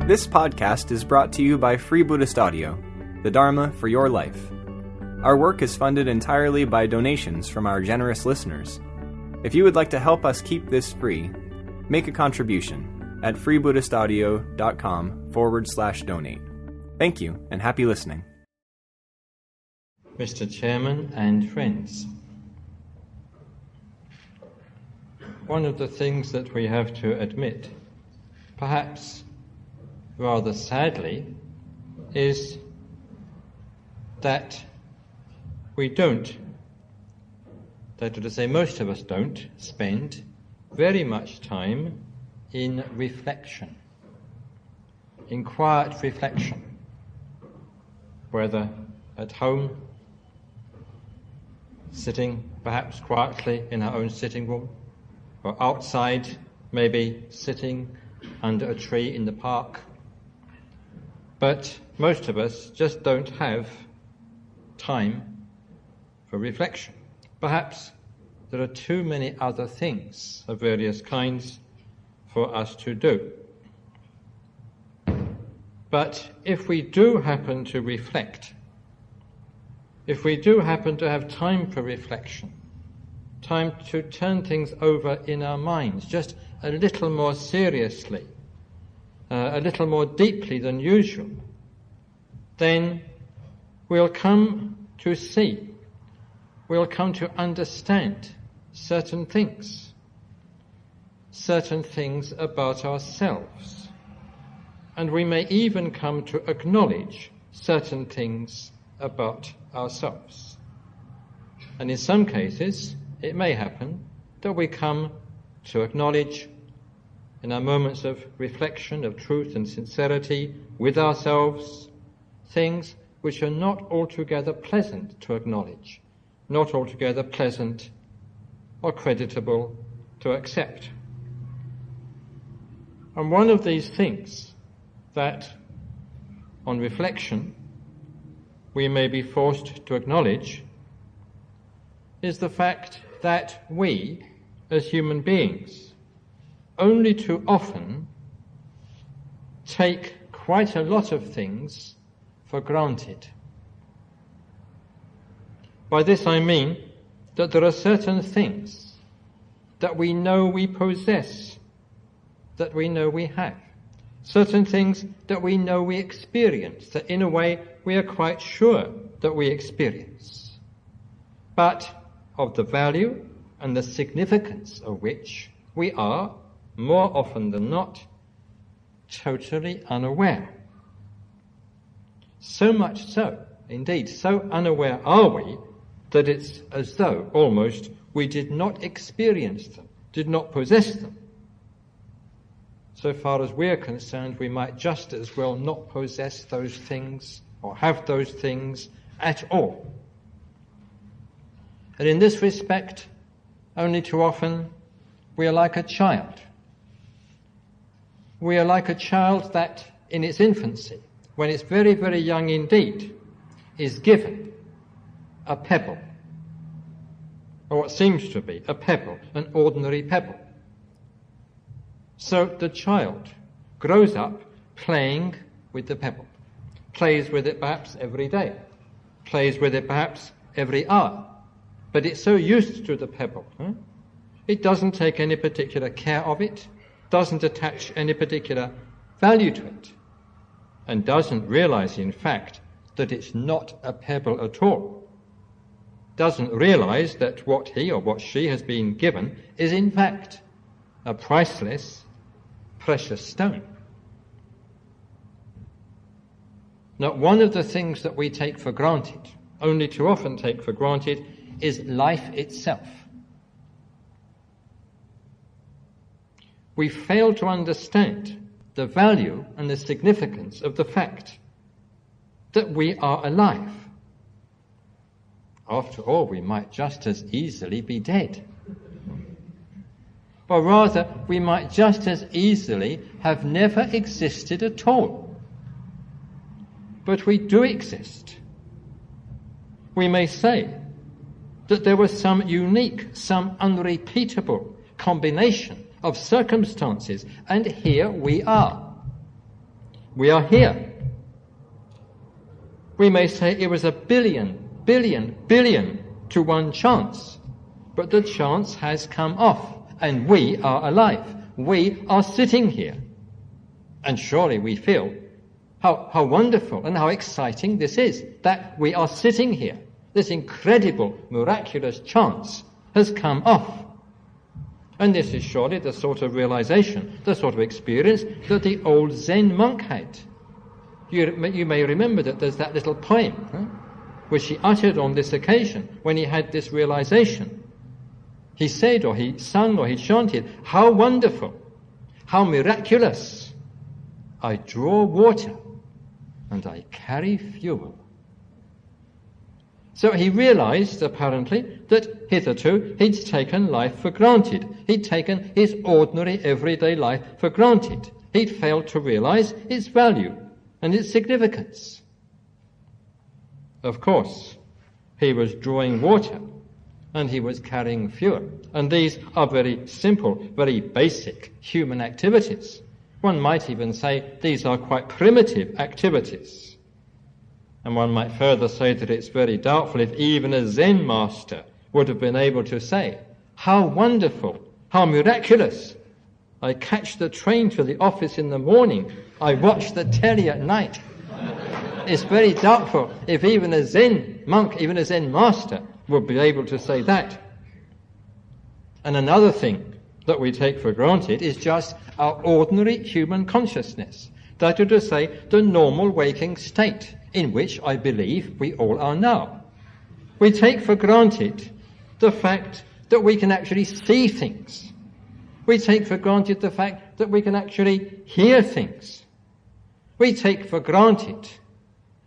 This podcast is brought to you by Free Buddhist Audio, the Dharma for your life. Our work is funded entirely by donations from our generous listeners. If you would like to help us keep this free, make a contribution at freebuddhistaudio.com/donate. Thank you, and happy listening. Mr. Chairman and friends, one of the things that we have to admit, perhaps rather sadly, is that we don't, that is to say most of us don't, spend very much time in reflection, in quiet reflection, whether at home, sitting perhaps quietly in our own sitting room, or outside, maybe sitting under a tree in the park. But most of us just don't have time for reflection. Perhaps there are too many other things of various kinds for us to do. But if we do happen to reflect, if we do happen to have time for reflection, time to turn things over in our minds just a little more seriously, a little more deeply than usual, then we'll come to see, we'll come to understand certain things about ourselves, and we may even come to acknowledge certain things about ourselves. And in some cases, it may happen that we come to acknowledge in our moments of reflection, of truth and sincerity with ourselves, things which are not altogether pleasant to acknowledge, not altogether pleasant or creditable to accept. And one of these things that, on reflection, we may be forced to acknowledge is the fact that we, as human beings, only too often take quite a lot of things for granted. By this I mean that there are certain things that we know we possess, that we know we have, certain things that we know we experience, that in a way we are quite sure that we experience, but of the value and the significance of which we are, more often than not, totally unaware. So much so, indeed, so unaware are we, that it's as though almost we did not experience them, did not possess them. So far as we're concerned, we might just as well not possess those things or have those things at all. And in this respect, only too often, we are like a child. We are like a child that, in its infancy, when it's very, very young indeed, is given a pebble, or what seems to be a pebble, an ordinary pebble. So the child grows up playing with the pebble, plays with it perhaps every day, plays with it perhaps every hour, but it's so used to the pebble, it doesn't take any particular care of it, doesn't attach any particular value to it, and doesn't realize, in fact, that it's not a pebble at all. Doesn't realize that what he or what she has been given is, in fact, a priceless, precious stone. Now, one of the things that we take for granted, only too often take for granted, is life itself. We fail to understand the value and the significance of the fact that we are alive. After all, we might just as easily be dead. Or rather, we might just as easily have never existed at all. But we do exist. We may say that there was some unique, some unrepeatable combination of circumstances, and here we are. we are here. We may say it was a billion to 1 chance, but the chance has come off, and we are alive. We are sitting here. And surely we feel how wonderful and how exciting this is, that we are sitting here. This incredible, miraculous chance has come off. And this is surely the sort of realization, the sort of experience that the old Zen monk had. You may remember that there's that little poem, which he uttered on this occasion when he had this realization. He said, or he sung, or he chanted, "How wonderful, how miraculous! I draw water and I carry fuel." So he realized, apparently, that hitherto he'd taken life for granted. He'd taken his ordinary everyday life for granted. He'd failed to realize its value and its significance. Of course, he was drawing water and he was carrying fuel. And these are very simple, very basic human activities. One might even say these are quite primitive activities. And one might further say that it's very doubtful if even a Zen master would have been able to say, "How wonderful, how miraculous! I catch the train to the office in the morning, I watch the telly at night." It's very doubtful if even a Zen monk, even a Zen master, would be able to say that. And another thing that we take for granted is just our ordinary human consciousness. That is to say, the normal waking state in which I believe we all are now. We take for granted the fact that we can actually see things. We take for granted the fact that we can actually hear things. We take for granted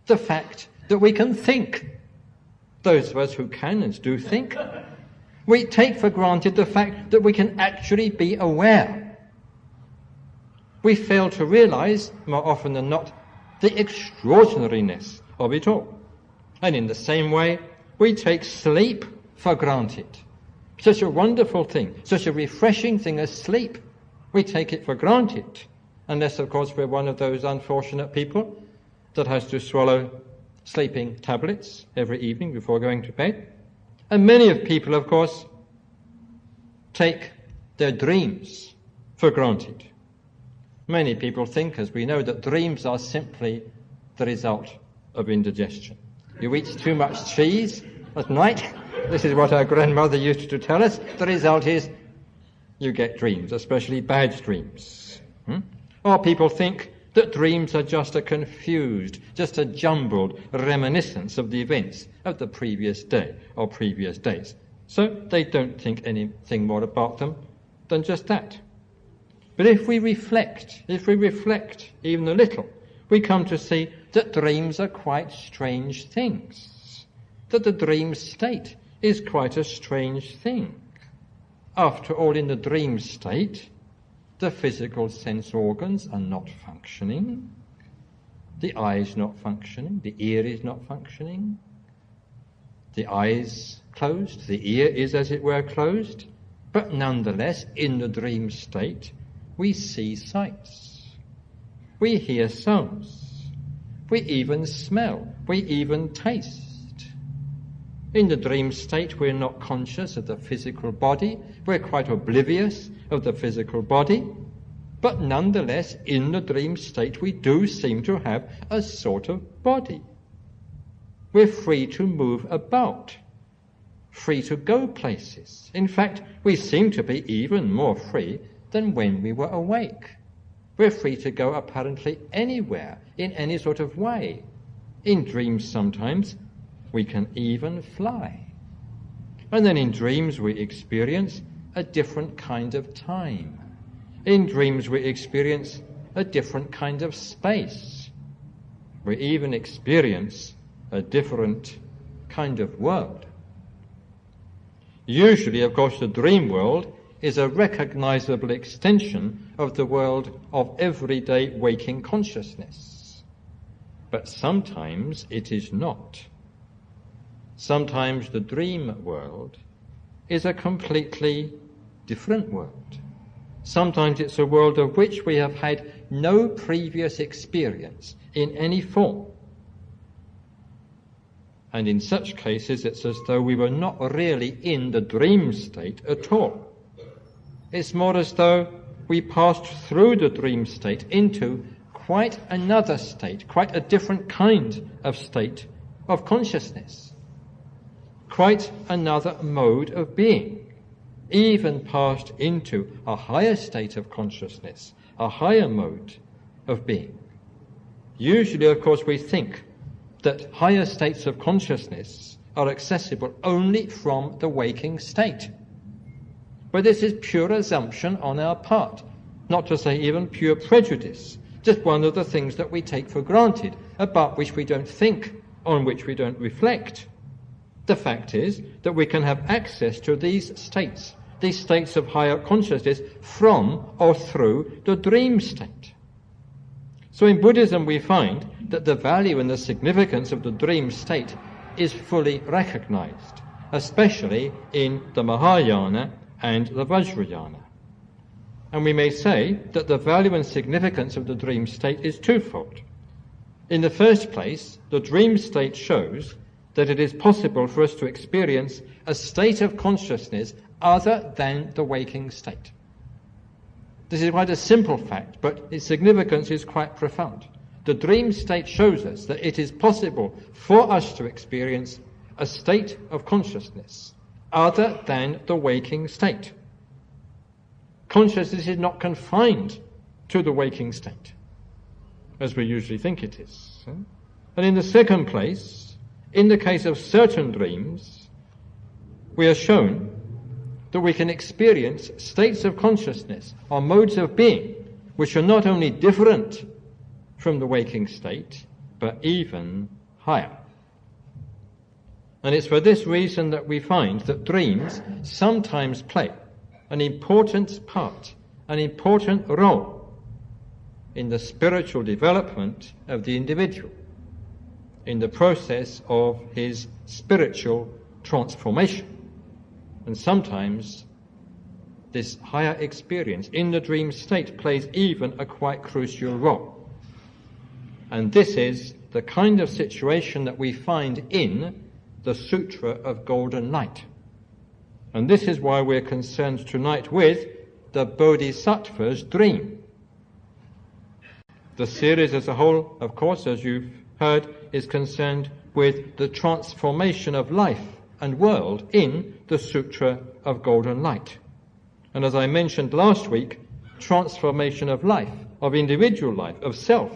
the fact that we can think. Those of us who can and do think. We take for granted the fact that we can actually be aware. We fail to realize, more often than not, the extraordinariness of it all. And in the same way, we take sleep for granted. Such a wonderful thing, such a refreshing thing as sleep. We take it for granted, unless, of course, we're one of those unfortunate people that has to swallow sleeping tablets every evening before going to bed. And many of people, of course, take their dreams for granted. Many people think, as we know, that dreams are simply the result of indigestion. You eat too much cheese at night. This is what our grandmother used to tell us. The result is you get dreams, especially bad dreams. Or people think that dreams are just a confused, just a jumbled reminiscence of the events of the previous day or previous days. So they don't think anything more about them than just that. But if we reflect even a little, we come to see that dreams are quite strange things, that the dream state is quite a strange thing. After all, in the dream state, the physical sense organs are not functioning, the eye is not functioning, the ear is not functioning, the eyes closed, the ear is, as it were, closed, but nonetheless, in the dream state, we see sights, we hear sounds, we even smell, we even taste. In the dream state, we're not conscious of the physical body, we're quite oblivious of the physical body, but nonetheless, in the dream state, we do seem to have a sort of body. We're free to move about, free to go places. In fact, we seem to be even more free than when we were awake. We're free to go apparently anywhere, in any sort of way. In dreams sometimes, we can even fly. And then in dreams we experience a different kind of time. In dreams we experience a different kind of space. We even experience a different kind of world. Usually, of course, the dream world is a recognizable extension of the world of everyday waking consciousness. But sometimes it is not. Sometimes the dream world is a completely different world. Sometimes it's a world of which we have had no previous experience in any form. And in such cases, it's as though we were not really in the dream state at all. It's more as though we passed through the dream state into quite another state, quite a different kind of state of consciousness, quite another mode of being, even passed into a higher state of consciousness, a higher mode of being. Usually, of course, we think that higher states of consciousness are accessible only from the waking state. But this is pure assumption on our part, not to say even pure prejudice, just one of the things that we take for granted, about which we don't think, on which we don't reflect. The fact is that we can have access to these states of higher consciousness from or through the dream state. So in Buddhism we find that the value and the significance of the dream state is fully recognized, especially in the Mahayana and the Vajrayana. And we may say that the value and significance of the dream state is twofold. In the first place, the dream state shows that it is possible for us to experience a state of consciousness other than the waking state. This is quite a simple fact, but its significance is quite profound. The dream state shows us that it is possible for us to experience a state of consciousness other than the waking state. Consciousness is not confined to the waking state, as we usually think it is. And in the second place, in the case of certain dreams, we are shown that we can experience states of consciousness or modes of being which are not only different from the waking state, but even higher. And it's for this reason that we find that dreams sometimes play an important part, an important role in the spiritual development of the individual, in the process of his spiritual transformation. And sometimes this higher experience in the dream state plays even a quite crucial role. And this is the kind of situation that we find in the Sutra of Golden Light. And this is why we're concerned tonight with the Bodhisattva's dream. The series as a whole, of course, as you've heard, is concerned with the transformation of life and world in the Sutra of Golden Light. And as I mentioned last week, transformation of life, of individual life, of self,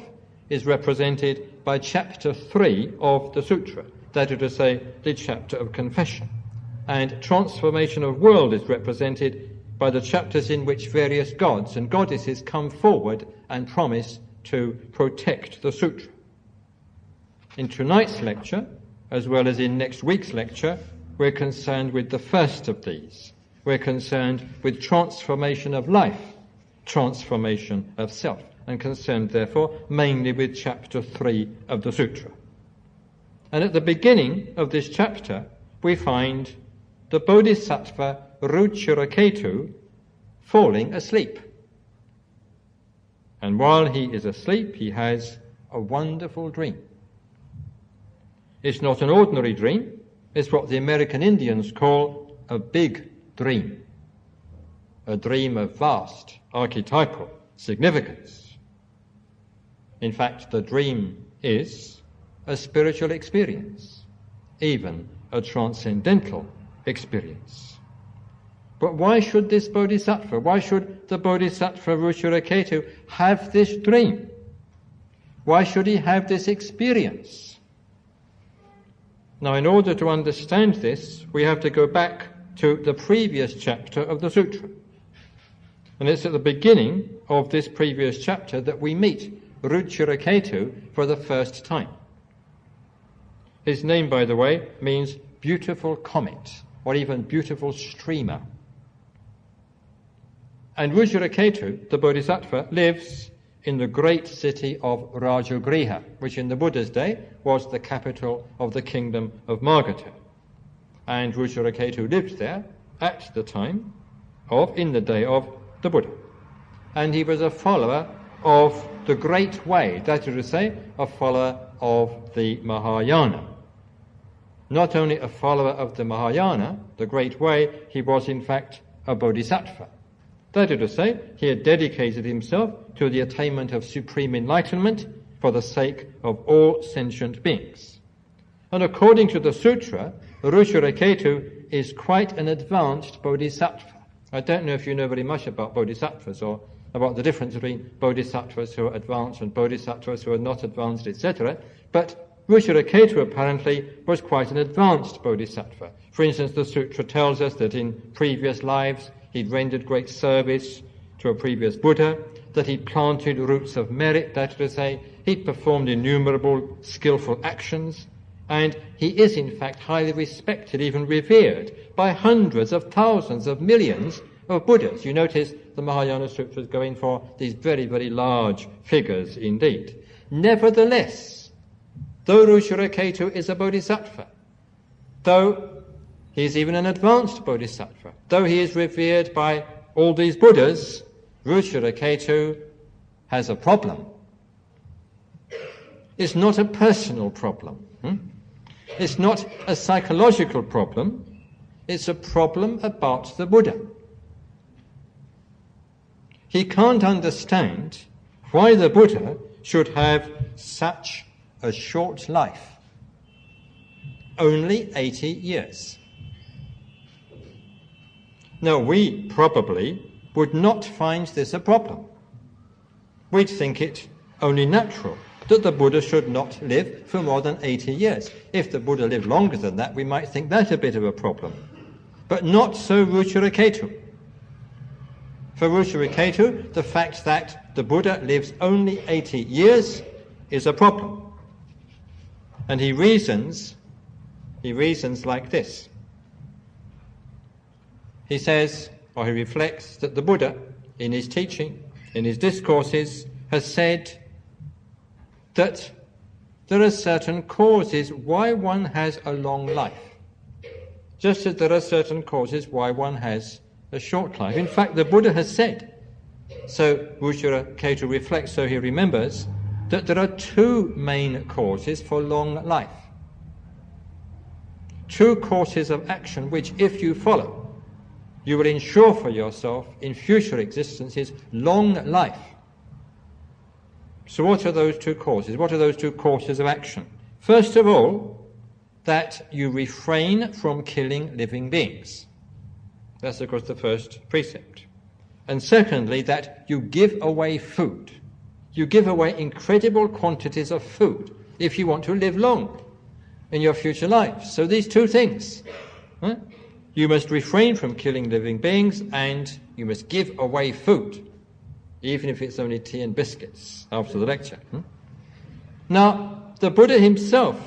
is represented by chapter 3 of the Sutra, that is to say, the chapter of confession. And transformation of world is represented by the chapters in which various gods and goddesses come forward and promise to protect the Sutra. In tonight's lecture, as well as in next week's lecture, we're concerned with the first of these. We're concerned with transformation of life, transformation of self, and concerned, therefore, mainly with chapter 3 of the Sutra. And at the beginning of this chapter, we find the Bodhisattva Ruchiraketu falling asleep. And while he is asleep, he has a wonderful dream. It's not an ordinary dream. It's what the American Indians call a big dream. A dream of vast archetypal significance. In fact, the dream is a spiritual experience, even a transcendental experience. But why should this Bodhisattva, why should the Bodhisattva Ruchiraketu have this dream? Why should he have this experience? Now, in order to understand this, we have to go back to the previous chapter of the Sutra. And it's at the beginning of this previous chapter that we meet Ruchiraketu for the first time. His name, by the way, means beautiful comet, or even beautiful streamer. And Ruchiraketu, the Bodhisattva, lives in the great city of Rajagriha, which in the Buddha's day was the capital of the kingdom of Magadha. And Ruchiraketu lived there at the time in the day of the Buddha. and he was a follower of the Great Way, that is to say, a follower of the Mahayana. Not only a follower of the Mahayana, the Great Way, he was in fact a Bodhisattva. That is to say, he had dedicated himself to the attainment of supreme enlightenment for the sake of all sentient beings. And according to the Sutra, Ruchiraketu is quite an advanced Bodhisattva. I don't know if you know very much about Bodhisattvas or about the difference between Bodhisattvas who are advanced and Bodhisattvas who are not advanced, etc. But Ruchiraketu apparently was quite an advanced Bodhisattva. For instance, the Sutra tells us that in previous lives he'd rendered great service to a previous Buddha, that he'd planted roots of merit, that is to say, he'd performed innumerable skillful actions, and he is in fact highly respected, even revered, by hundreds of thousands of millions of Buddhas. You notice the Mahayana Sutras go in for these very, very large figures indeed. Nevertheless, though Ruchiraketu is a Bodhisattva, though he is even an advanced Bodhisattva, though he is revered by all these Buddhas, Ruchiraketu has a problem. It's not a personal problem. It's not a psychological problem. It's a problem about the Buddha. He can't understand why the Buddha should have such a short life. Only 80 years. Now, we probably would not find this a problem. We'd think it only natural that the Buddha should not live for more than 80 years. If the Buddha lived longer than that, we might think that a bit of a problem. But not so Ruchiraketu. For Ruchiraketu, the fact that the Buddha lives only 80 years is a problem. And he reasons like this. He says, or he reflects, that the Buddha, in his teaching, in his discourses, has said that there are certain causes why one has a long life, just as there are certain causes why one has a short life. In fact, the Buddha has said, so Ruchiraketu reflects, so he remembers, that there are two main causes for long life. Two courses of action which, if you follow, you will ensure for yourself in future existences long life. So what are those two causes? What are those two courses of action? First of all, that you refrain from killing living beings. That's, of course, the first precept. And secondly, that you give away food. You give away incredible quantities of food if you want to live long in your future lives. So these two things. You must refrain from killing living beings, and you must give away food, even if it's only tea and biscuits after the lecture. Now, the Buddha himself,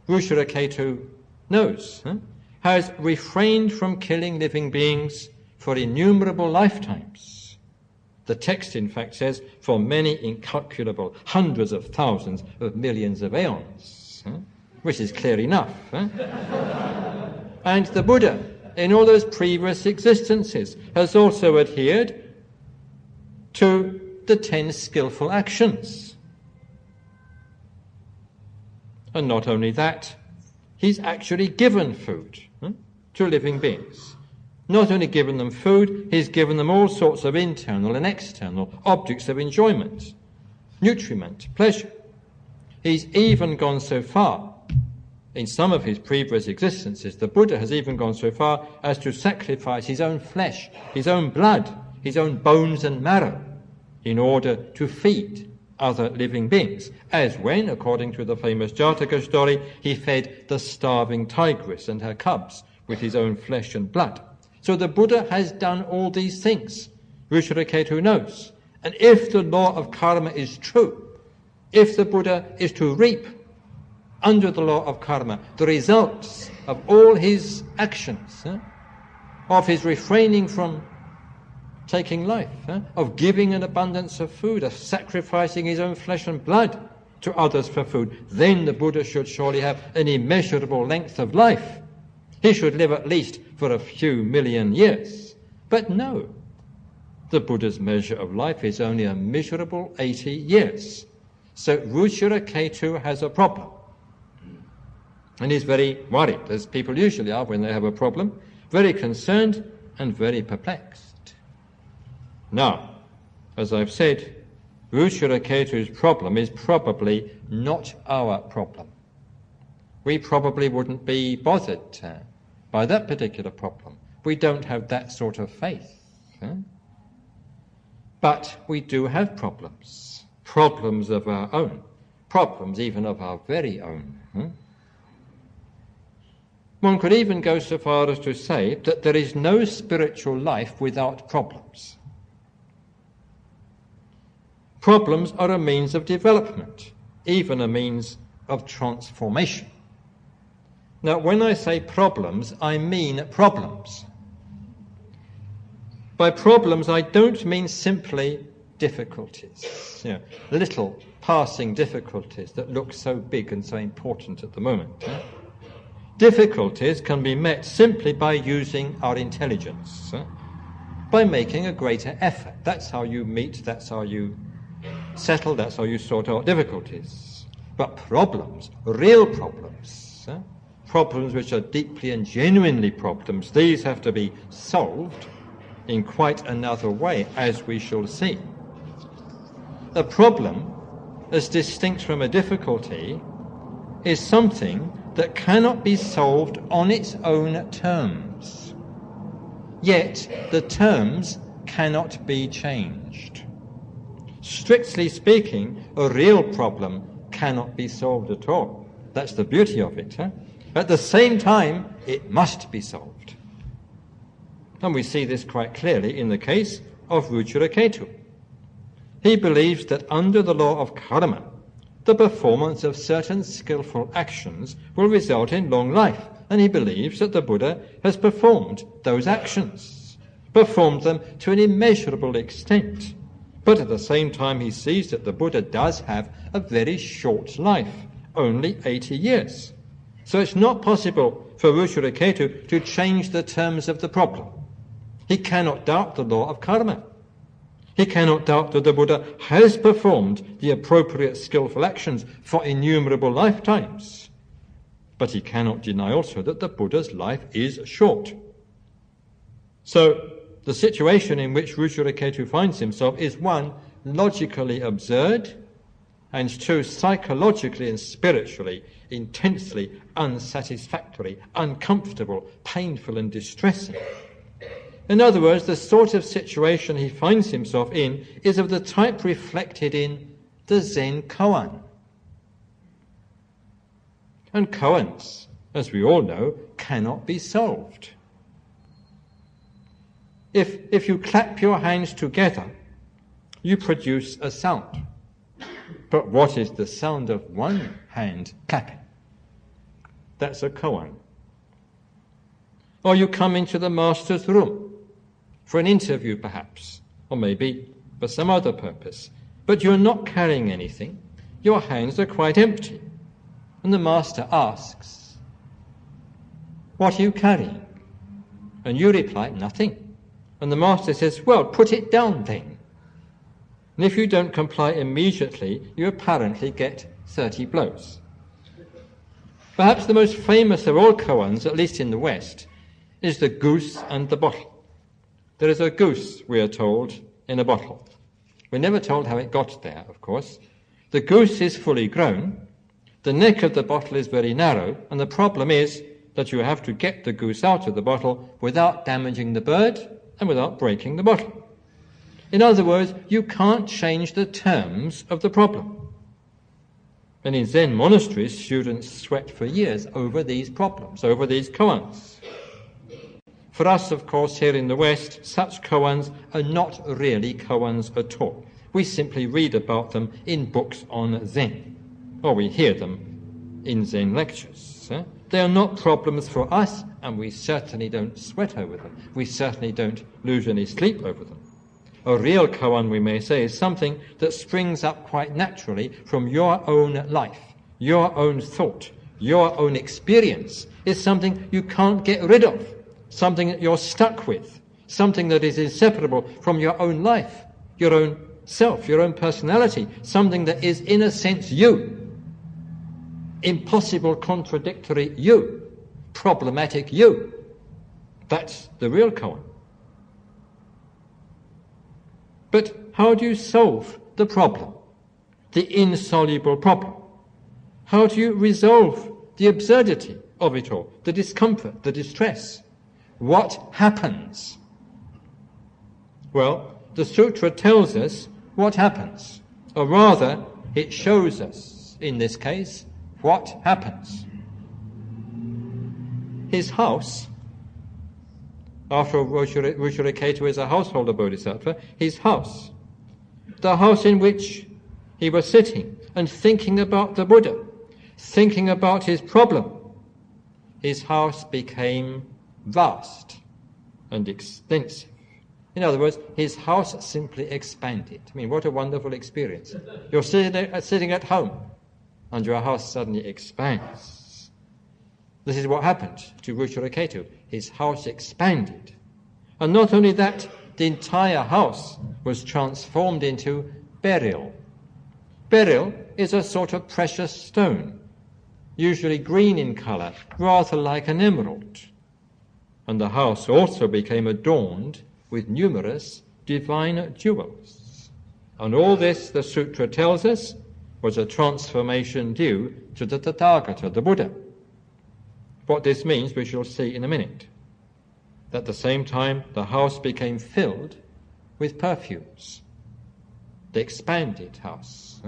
Ruchiraketu knows, has refrained from killing living beings for innumerable lifetimes. The text, in fact, says, for many incalculable hundreds of thousands of millions of aeons, which is clear enough. And the Buddha, in all those previous existences, has also adhered to the 10 skillful actions. And not only that, he's actually given food to living beings. Not only given them food, he's given them all sorts of internal and external objects of enjoyment, nutriment, pleasure. He's even gone so far, in some of his previous existences, the Buddha has even gone so far as to sacrifice his own flesh, his own blood, his own bones and marrow, in order to feed other living beings, as when, according to the famous Jataka story, he fed the starving tigress and her cubs with his own flesh and blood. So the Buddha has done all these things, Ruchiraketu knows. And if the law of karma is true, if the Buddha is to reap under the law of karma the results of all his actions, of his refraining from taking life, of giving an abundance of food, of sacrificing his own flesh and blood to others for food, then the Buddha should surely have an immeasurable length of life. He should live at least for a few million years. But no, The Buddha's measure of life is only a miserable 80 years. So Ruchiraketu has a problem. And he's very worried, as people usually are when they have a problem, very concerned and very perplexed. Now, as I've said, Ruchiraketu's problem is probably not our problem. We probably wouldn't be bothered by that particular problem. We don't have that sort of faith. But we do have problems. Problems of our own. Problems even of our very own. One could even go so far as to say that there is no spiritual life without problems. Problems are a means of development, even a means of transformation. Now, when I say problems, I mean problems. By problems, I don't mean simply difficulties, little passing difficulties that look so big and so important at the moment. Difficulties can be met simply by using our intelligence, by making a greater effort. That's how you meet, that's how you settle, that's how you sort out difficulties. But problems, real problems, problems which are deeply and genuinely problems, these have to be solved in quite another way, as we shall see. A problem, as distinct from a difficulty, is something that cannot be solved on its own terms. Yet the terms cannot be changed. Strictly speaking, a real problem cannot be solved at all. That's the beauty of it. At the same time, it must be solved. And we see this quite clearly in the case of Ruchiraketu. He believes that under the law of karma, the performance of certain skillful actions will result in long life, and he believes that the Buddha has performed those actions, performed them to an immeasurable extent. But at the same time he sees that the Buddha does have a very short life, only 80 years. So it's not possible for Ruchiraketu to change the terms of the problem. He cannot doubt the law of karma. He cannot doubt that the Buddha has performed the appropriate skillful actions for innumerable lifetimes. But he cannot deny also that the Buddha's life is short. So the situation in which Ruchiraketu finds himself is one, logically absurd, and two, psychologically and spiritually intensely unsatisfactory, uncomfortable, painful and distressing. In other words, the sort of situation he finds himself in is of the type reflected in the Zen koan. And koans, as we all know, cannot be solved. If you clap your hands together, you produce a sound. But what is the sound of one hand clapping? That's a koan. Or you come into the master's room, for an interview perhaps, or maybe for some other purpose, but you're not carrying anything, your hands are quite empty. And the master asks, "What are you carrying?" And you reply, "Nothing." And the master says, "Well, put it down then." And if you don't comply immediately, you apparently get 30 blows. Perhaps the most famous of all koans, at least in the West, is the goose and the bottle. There is a goose, we are told, in a bottle. We're never told how it got there, of course. The goose is fully grown, the neck of the bottle is very narrow, and the problem is that you have to get the goose out of the bottle without damaging the bird and without breaking the bottle. In other words, you can't change the terms of the problem. And in Zen monasteries, students sweat for years over these problems, over these koans. For us, of course, here in the West, such koans are not really koans at all. We simply read about them in books on Zen, or we hear them in Zen lectures. They are not problems for us, and we certainly don't sweat over them. We certainly don't lose any sleep over them. A real koan, we may say, is something that springs up quite naturally from your own life, your own thought, your own experience. It's something you can't get rid of, something that you're stuck with. something that is inseparable from your own life, your own self, your own personality, something that is, in a sense, you. Impossible, contradictory you, problematic you. That's the real koan. But how do you solve the problem, the insoluble problem? How do you resolve the absurdity of it all, the discomfort, the distress? What happens? Well, the sutra tells us what happens, or rather, it shows us, in this case, what happens. His house, after all, Ruchiraketu is a householder bodhisattva, his house, the house in which he was sitting and thinking about the Buddha, thinking about his problem, his house became vast and extensive. In other words, his house simply expanded. I mean, what a wonderful experience. You're sitting at home, and your house suddenly expands. This is what happened to Ruchiraketu. His house expanded. And not only that, the entire house was transformed into beryl. Beryl is a sort of precious stone, usually green in colour, rather like an emerald. And the house also became adorned with numerous divine jewels. And all this, the sutra tells us, was a transformation due to the Tathagata, the Buddha. What this means we shall see in a minute. At the same time, the house became filled with perfumes. The expanded house,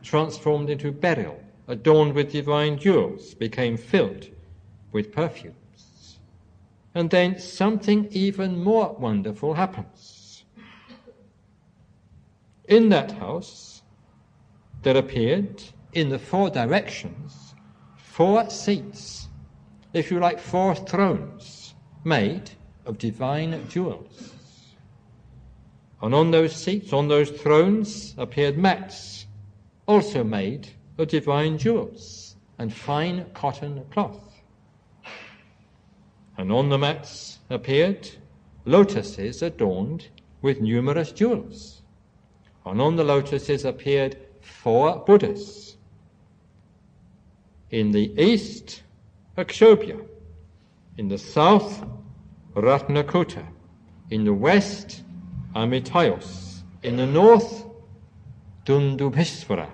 transformed into beryl, adorned with divine jewels, became filled with perfumes. And then something even more wonderful happens. In that house, there appeared, in the four directions, 4 seats, if you like, 4 thrones, made of divine jewels. And on those seats, on those thrones, appeared mats, also made of divine jewels and fine cotton cloth. And on the mats appeared lotuses adorned with numerous jewels. And on the lotuses appeared 4 Buddhas. In the east, Akshobhya. In the south, Ratnakuta. In the west, Amitayos. In the north, Dundubhishvara.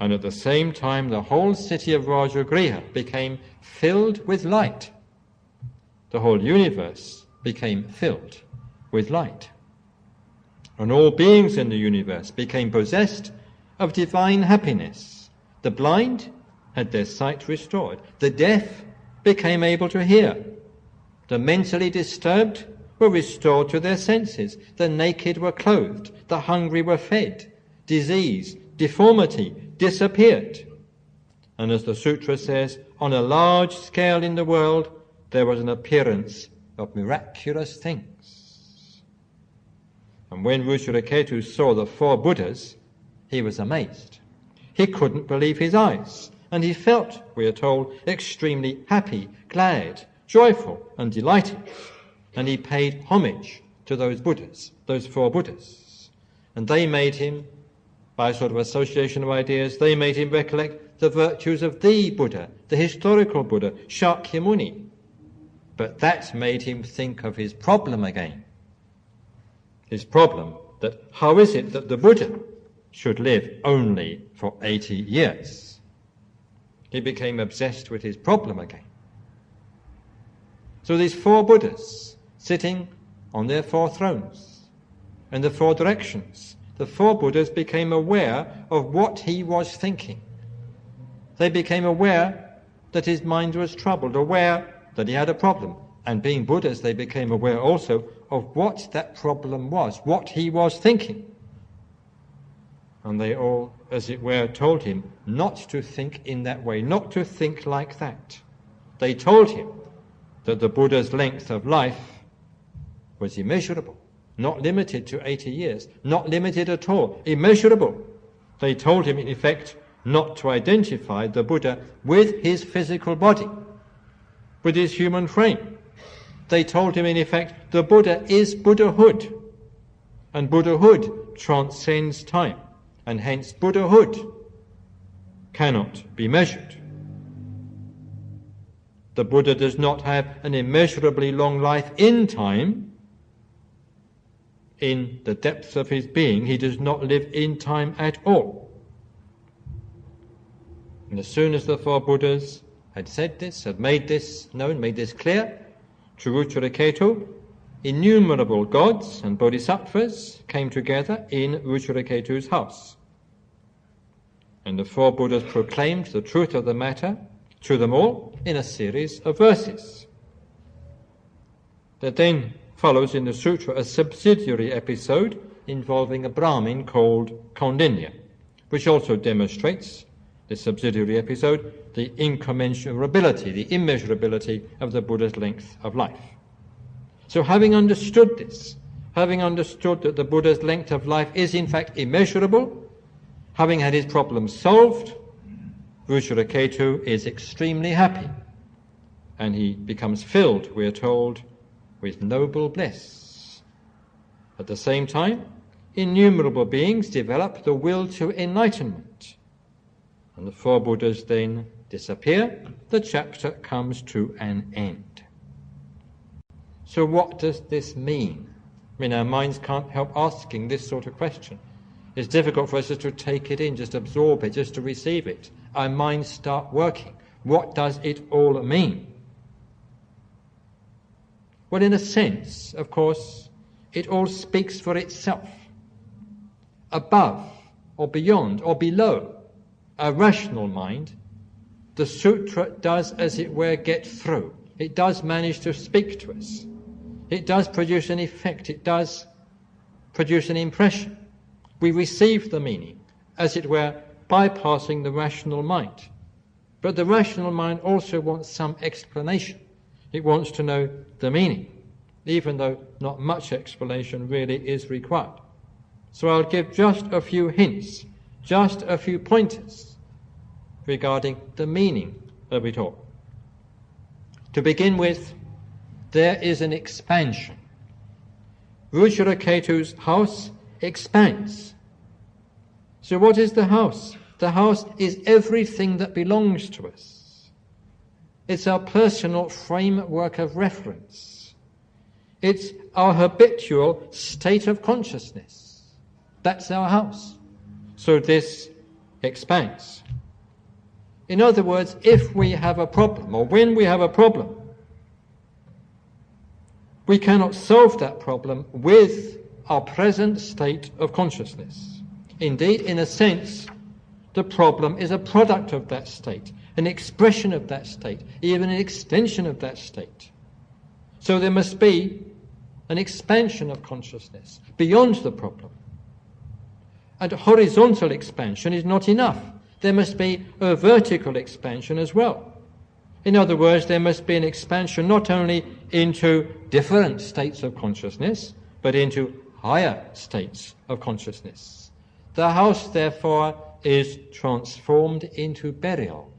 And at the same time, the whole city of Rajagriha became filled with light. The whole universe became filled with light. And all beings in the universe became possessed of divine happiness. The blind had their sight restored. The deaf became able to hear. The mentally disturbed were restored to their senses. The naked were clothed. The hungry were fed. Disease, deformity disappeared. And as the sutra says, on a large scale in the world, there was an appearance of miraculous things. And when Ruchiraketu saw the 4 Buddhas, he was amazed. He couldn't believe his eyes. And he felt, we are told, extremely happy, glad, joyful, and delighted. And he paid homage to those Buddhas, those 4 Buddhas. And they made him, by a sort of association of ideas, they made him recollect the virtues of the Buddha, the historical Buddha, Shakyamuni. But that made him think of his problem again. His problem, that how is it that the Buddha should live only for 80 years? He became obsessed with his problem again. So these 4 Buddhas sitting on their 4 thrones in the 4 directions, the 4 Buddhas became aware of what he was thinking. They became aware that his mind was troubled, aware that he had a problem. And being Buddhas, they became aware also of what that problem was, what he was thinking. And they all, as it were, told him not to think in that way, not to think like that. They told him that the Buddha's length of life was immeasurable, not limited to 80 years, not limited at all, immeasurable. They told him, in effect, not to identify the Buddha with his physical body, with his human frame, They told him, in effect, the Buddha is Buddhahood, and Buddhahood transcends time, and hence Buddhahood cannot be measured. The Buddha does not have an immeasurably long life in time. In the depths of his being, he does not live in time at all. And as soon as the four Buddhas had said this, had made this known, made this clear to Ruchiraketu, innumerable gods and bodhisattvas came together in Ruchiraketu's house. And the four Buddhas proclaimed the truth of the matter to them all in a series of verses. There then follows in the sutra a subsidiary episode involving a Brahmin called Kaundinya, which also demonstrates, the subsidiary episode, the incommensurability, the immeasurability of the Buddha's length of life. So having understood this, having understood that the Buddha's length of life is in fact immeasurable, having had his problem solved, Ruchiraketu is extremely happy, and he becomes filled, we are told, with noble bliss. At the same time, innumerable beings develop the will to enlightenment, and the four Buddhas then disappear. The chapter comes to an end. So what does this mean? I mean, our minds can't help asking this sort of question. It's difficult for us just to take it in, just absorb it, just to receive it. Our minds start working. What does it all mean? Well, in a sense, of course, it all speaks for itself. Above or beyond or below a rational mind, the sutra does, as it were, get through. It does manage to speak to us. It does produce an effect. It does produce an impression. We receive the meaning, as it were, bypassing the rational mind. But the rational mind also wants some explanation. It wants to know the meaning, even though not much explanation really is required. So I'll give just a few hints, just a few pointers regarding the meaning of it all. To begin with, there is an expansion. Ruchiraketu's house expands. So what is the house? The house is everything that belongs to us. It's our personal framework of reference. It's our habitual state of consciousness. That's our house. So this expands. In other words, if we have a problem, or when we have a problem, we cannot solve that problem with our present state of consciousness. Indeed, in a sense, the problem is a product of that state, an expression of that state, even an extension of that state. So there must be an expansion of consciousness beyond the problem. And horizontal expansion is not enough. There must be a vertical expansion as well. In other words, there must be an expansion not only into different states of consciousness, but into higher states of consciousness. The house, therefore, is transformed into burial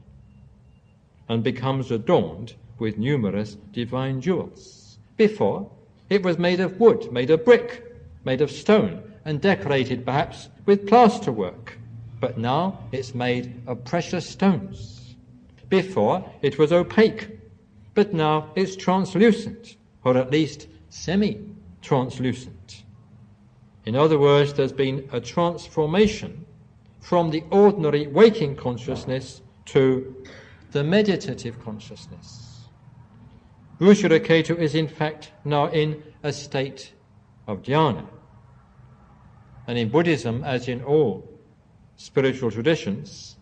and becomes adorned with numerous divine jewels. Before, it was made of wood, made of brick, made of stone, and decorated perhaps with plasterwork. But now it's made of precious stones. Before, it was opaque, but now it's translucent, or at least semi-translucent. In other words, there's been a transformation from the ordinary waking consciousness to the meditative consciousness. Ruchiraketu is in fact now in a state of dhyana. And in Buddhism, as in all spiritual traditions,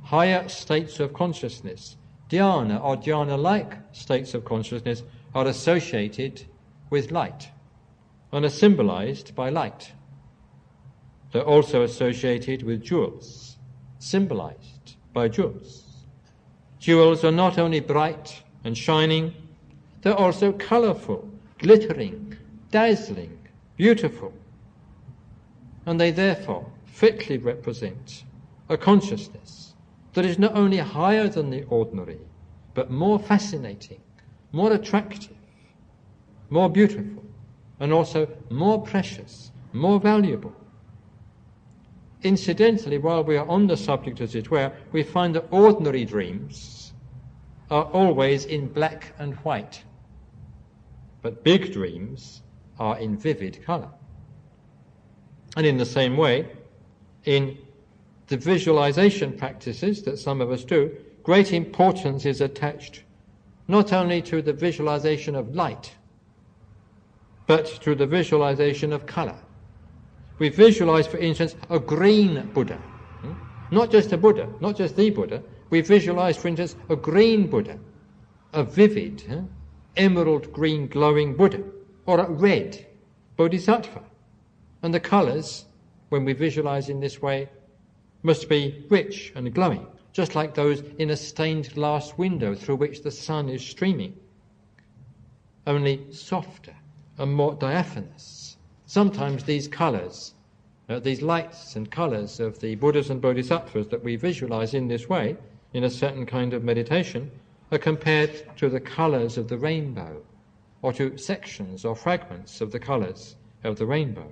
higher states of consciousness, dhyana or dhyana-like states of consciousness, are associated with light and are symbolized by light. They're also associated with jewels, symbolized by jewels. Jewels are not only bright and shining, they're also colorful, glittering, dazzling, beautiful. And they therefore fitly represent a consciousness that is not only higher than the ordinary, but more fascinating, more attractive, more beautiful, and also more precious, more valuable. Incidentally, while we are on the subject, as it were, we find that ordinary dreams are always in black and white, but big dreams are in vivid colour. And in the same way, in the visualization practices that some of us do, great importance is attached not only to the visualization of light, but to the visualization of colour. We visualize, for instance, a green Buddha. Not just a Buddha, not just the Buddha. We visualize, for instance, a green Buddha, a vivid, emerald green glowing Buddha, or a red Bodhisattva. And the colours, when we visualize in this way, must be rich and glowing, just like those in a stained glass window through which the sun is streaming, only softer and more diaphanous. Sometimes these colours, these lights and colours of the Buddhas and Bodhisattvas that we visualize in this way, in a certain kind of meditation, are compared to the colours of the rainbow, or to sections or fragments of the colours of the rainbow.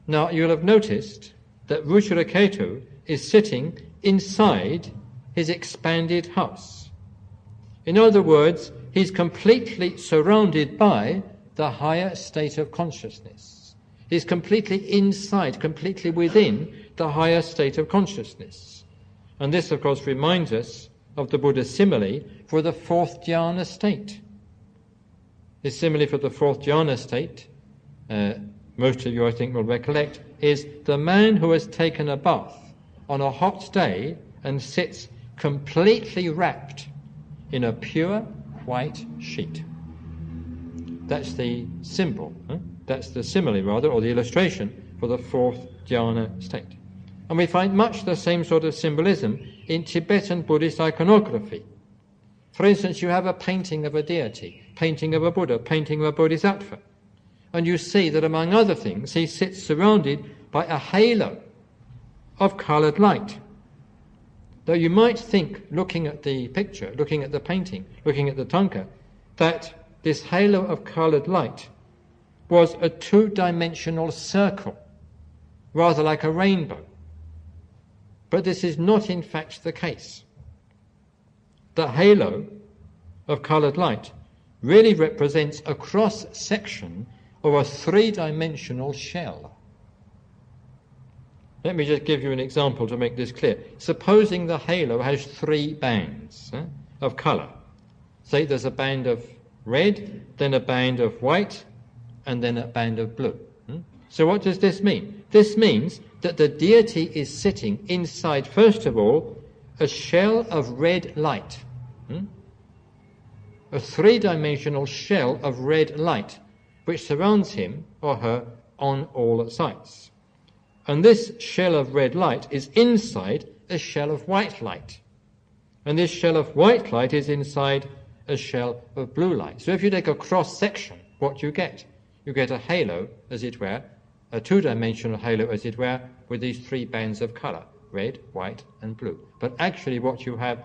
Now, you'll have noticed that Ruchiraketu is sitting inside his expanded house. In other words, he's completely surrounded by the higher state of consciousness. He's completely inside, completely within the higher state of consciousness. And this, of course, reminds us of the Buddha's simile for the fourth jhana state. His simile for the fourth jhana state, most of you, I think, will recollect, is the man who has taken a bath on a hot day and sits completely wrapped in a pure white sheet. That's the symbol, that's the simile rather, or the illustration for the fourth jhana state. And we find much the same sort of symbolism in Tibetan Buddhist iconography. For instance, you have a painting of a deity, painting of a Buddha, painting of a Bodhisattva, and you see that among other things he sits surrounded by a halo of coloured light. Though you might think, looking at the picture, looking at the painting, looking at the thangka, that this halo of coloured light was a two-dimensional circle, rather like a rainbow. But this is not in fact the case. The halo of coloured light really represents a cross-section of a three-dimensional shell. Let me just give you an example to make this clear. Supposing the halo has three bands of colour. Say there's a band of red, then a band of white, and then a band of blue. So what does this mean? This means that the deity is sitting inside, first of all, a shell of red light. A three-dimensional shell of red light, which surrounds him or her on all sides. And this shell of red light is inside a shell of white light. And this shell of white light is inside a shell of blue light. So if you take a cross-section, what you get? You get a halo, as it were, a two-dimensional halo, as it were, with these three bands of colour, red, white, and blue. But actually what you have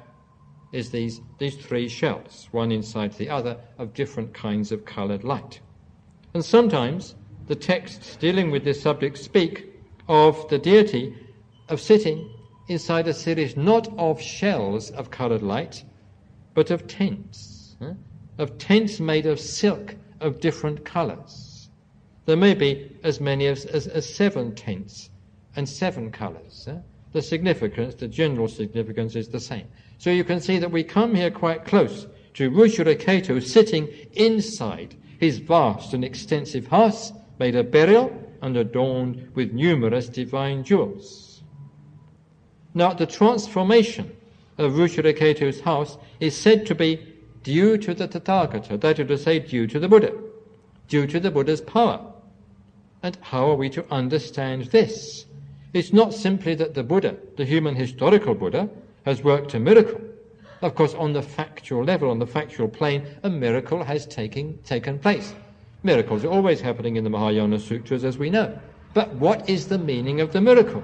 is these three shells, one inside the other, of different kinds of coloured light. And sometimes the texts dealing with this subject speak of the deity of sitting inside a series not of shells of coloured light, but of tents made of silk of different colours. There may be as many as 7 tents and 7 colours. The significance, the general significance is the same. So you can see that we come here quite close to Ruchiraketu sitting inside his vast and extensive house made of beryl and adorned with numerous divine jewels. Now, the transformation of Ruchiraketu's house is said to be due to the Tathagata, that is to say, due to the Buddha, due to the Buddha's power. And how are we to understand this? It's not simply that the Buddha, the human historical Buddha, has worked a miracle. Of course, on the factual level, on the factual plane, a miracle has taken place. Miracles are always happening in the Mahayana Sutras, as we know. But what is the meaning of the miracle?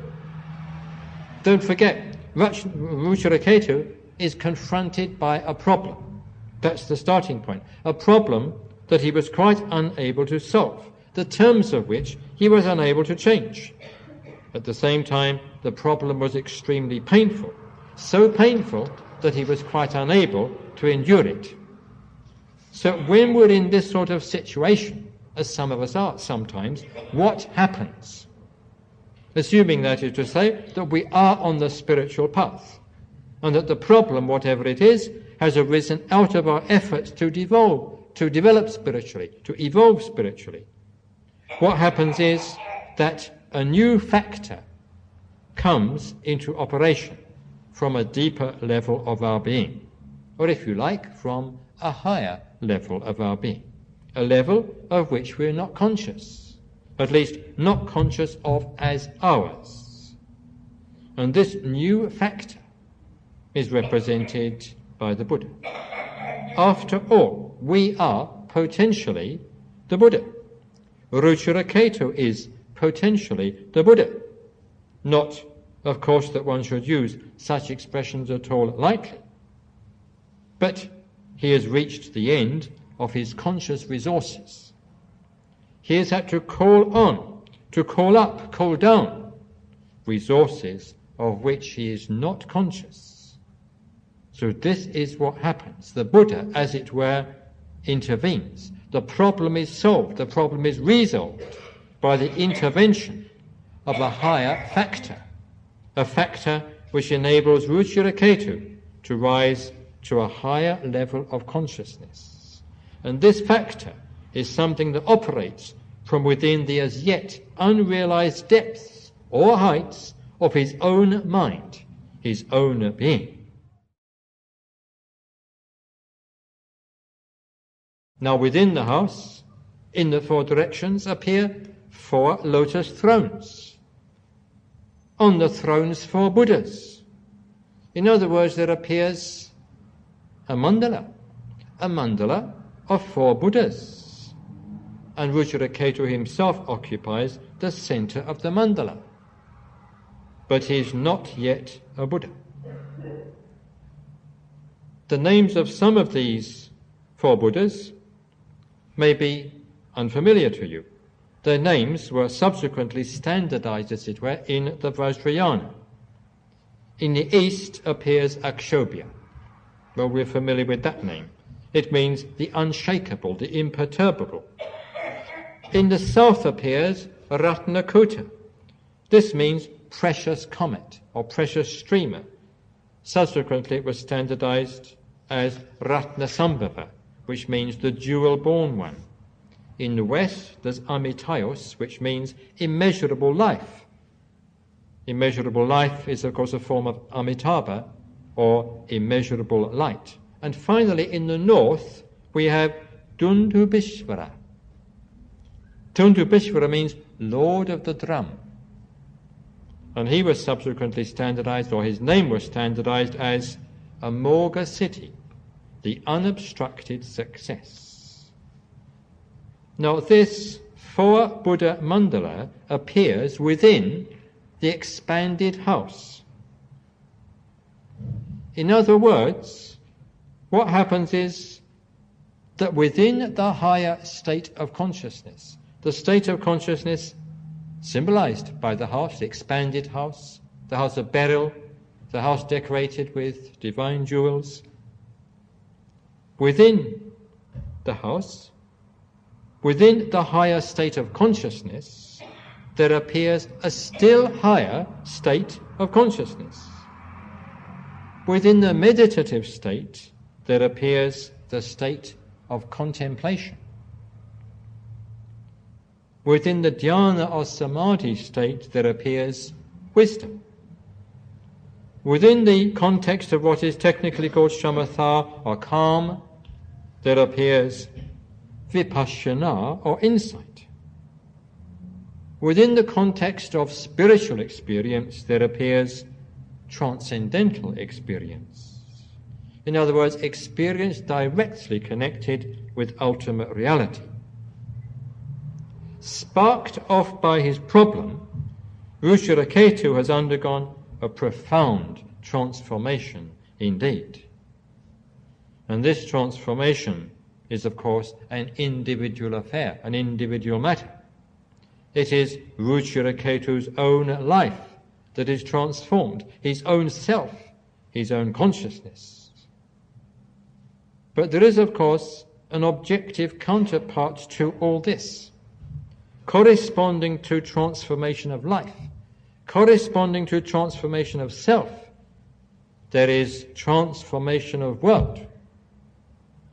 Don't forget, Ruchiraketu is confronted by a problem. That's the starting point. A problem that he was quite unable to solve, the terms of which he was unable to change. At the same time, the problem was extremely painful, so painful that he was quite unable to endure it. So when we're in this sort of situation, as some of us are sometimes, what happens? Assuming, that is to say, that we are on the spiritual path, and that the problem, whatever it is, has arisen out of our efforts to develop spiritually, to evolve spiritually. What happens is that a new factor comes into operation from a deeper level of our being, or if you like, from a higher level of our being, a level of which we're not conscious, at least not conscious of as ours. And this new factor is represented by the Buddha. After all, we are potentially the Buddha. Ruchiraketu is potentially the Buddha. Not, of course, that one should use such expressions at all lightly, but he has reached the end of his conscious resources. He has had to call on, to call up, call down resources of which he is not conscious. So this is what happens. The Buddha, as it were, intervenes. The problem is solved, the problem is resolved by the intervention of a higher factor, a factor which enables Ruchiraketu to rise to a higher level of consciousness. And this factor is something that operates from within the as yet unrealized depths or heights of his own mind, his own being. Now within the house, in the four directions, appear 4 lotus thrones. On the thrones 4 Buddhas. In other words, there appears a mandala of 4 Buddhas. And Ruchiraketu himself occupies the center of the mandala. But he is not yet a Buddha. The names of some of these 4 Buddhas may be unfamiliar to you. Their names were subsequently standardized, as it were, in the Vajrayana. In the east appears Akshobhya. Well, we're familiar with that name. It means the unshakable, the imperturbable. In the south appears Ratnakuta. This means precious comet or precious streamer. Subsequently it was standardized as Ratnasambhava, which means the jewel-born one. In the west, there's Amitayos, which means immeasurable life. Immeasurable life is, of course, a form of Amitabha, or immeasurable light. And finally, in the north, we have Dundubishvara. Dundubishvara means Lord of the Drum. And he was subsequently standardized, or his name was standardized as Amogha Siddhi, the unobstructed success. Now this 4 Buddha mandala appears within the expanded house. In other words, what happens is that within the higher state of consciousness, the state of consciousness symbolized by the house, the expanded house, the house of burial, the house decorated with divine jewels, within the house, within the higher state of consciousness, there appears a still higher state of consciousness. Within the meditative state, there appears the state of contemplation. Within the dhyana or samadhi state, there appears wisdom. Within the context of what is technically called shamatha or calm, there appears vipassana or insight. Within the context of spiritual experience, there appears transcendental experience. In other words, experience directly connected with ultimate reality. Sparked off by his problem, Ruchiraketu has undergone a profound transformation indeed. And this transformation is, of course, an individual affair, an individual matter. It is Ruchiraketu's own life that is transformed, his own self, his own consciousness. But there is, of course, an objective counterpart to all this, corresponding to transformation of life, corresponding to transformation of self. There is transformation of world.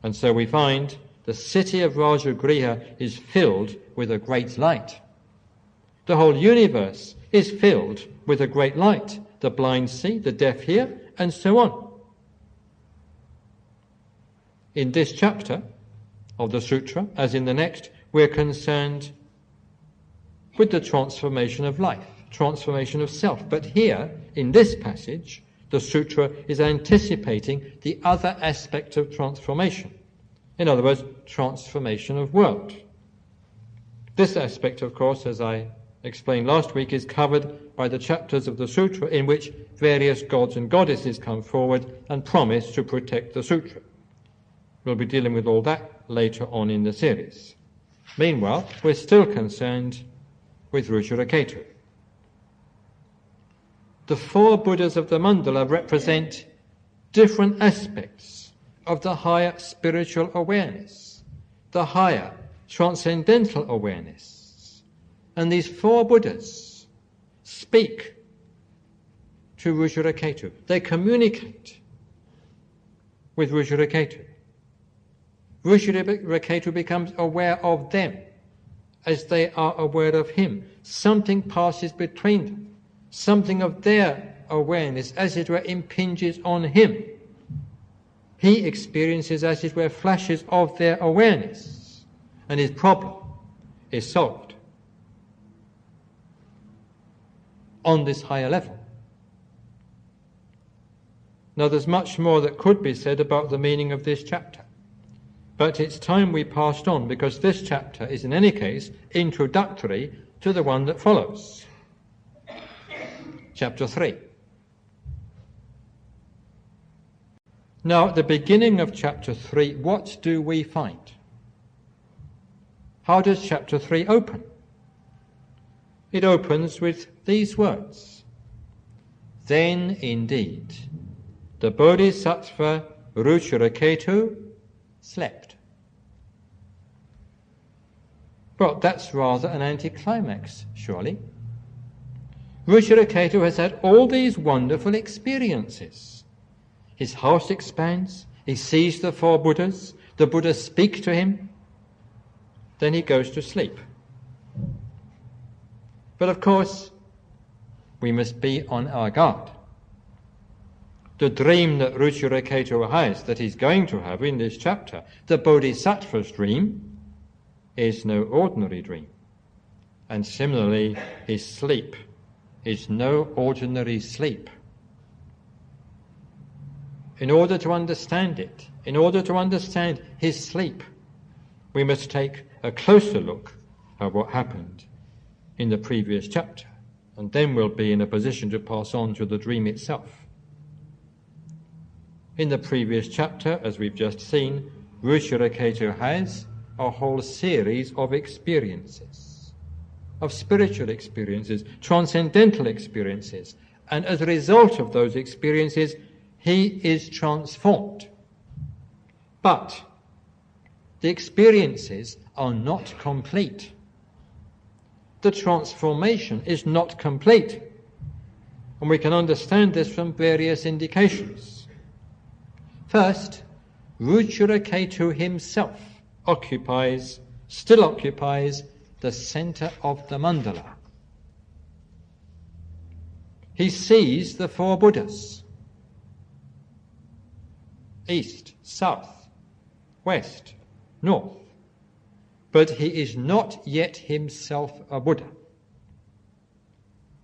And so we find the city of Rajagriha is filled with a great light. The whole universe is filled with a great light. The blind see, the deaf hear, and so on. In this chapter of the sutra, as in the next, we're concerned with the transformation of life, transformation of self. But here, in this passage, the sutra is anticipating the other aspect of transformation. In other words, transformation of world. This aspect, of course, as I explained last week, is covered by the chapters of the sutra in which various gods and goddesses come forward and promise to protect the sutra. We'll be dealing with all that later on in the series. Meanwhile, we're still concerned with Ruchiraketu. The four Buddhas of the mandala represent different aspects of the higher spiritual awareness, the higher transcendental awareness. And these four Buddhas speak to Ruchiraketu. They communicate with Ruchiraketu. Ruchiraketu becomes aware of them as they are aware of him. Something passes between them. Something of their awareness, as it were, impinges on him. He experiences, as it were, flashes of their awareness, and his problem is solved on this higher level. Now, there's much more that could be said about the meaning of this chapter, but it's time we passed on, because this chapter is, in any case, introductory to the one that follows. Chapter 3. Now, at the beginning of chapter 3, what do we find? How does chapter 3 open? It opens with these words. Then, indeed, the Bodhisattva Ruchiraketu slept. Well, that's rather an anticlimax, surely. Ruchiraketu has had all these wonderful experiences. His house expands, he sees the four Buddhas, the Buddhas speak to him, then he goes to sleep. But of course, we must be on our guard. The dream that Ruchiraketu has, that he's going to have in this chapter, the Bodhisattva's dream, is no ordinary dream. And similarly, his sleep is no ordinary sleep. In order to understand it, in order to understand his sleep, we must take a closer look at what happened in the previous chapter, and then we'll be in a position to pass on to the dream itself. In the previous chapter, as we've just seen, Ruchiraketu has a whole series of experiences, of spiritual experiences, transcendental experiences, and as a result of those experiences, he is transformed. But the experiences are not complete. The transformation is not complete. And we can understand this from various indications. First, Ruchiraketu himself still occupies the center of the mandala. He sees the four Buddhas, east, south, west, north, but he is not yet himself a Buddha.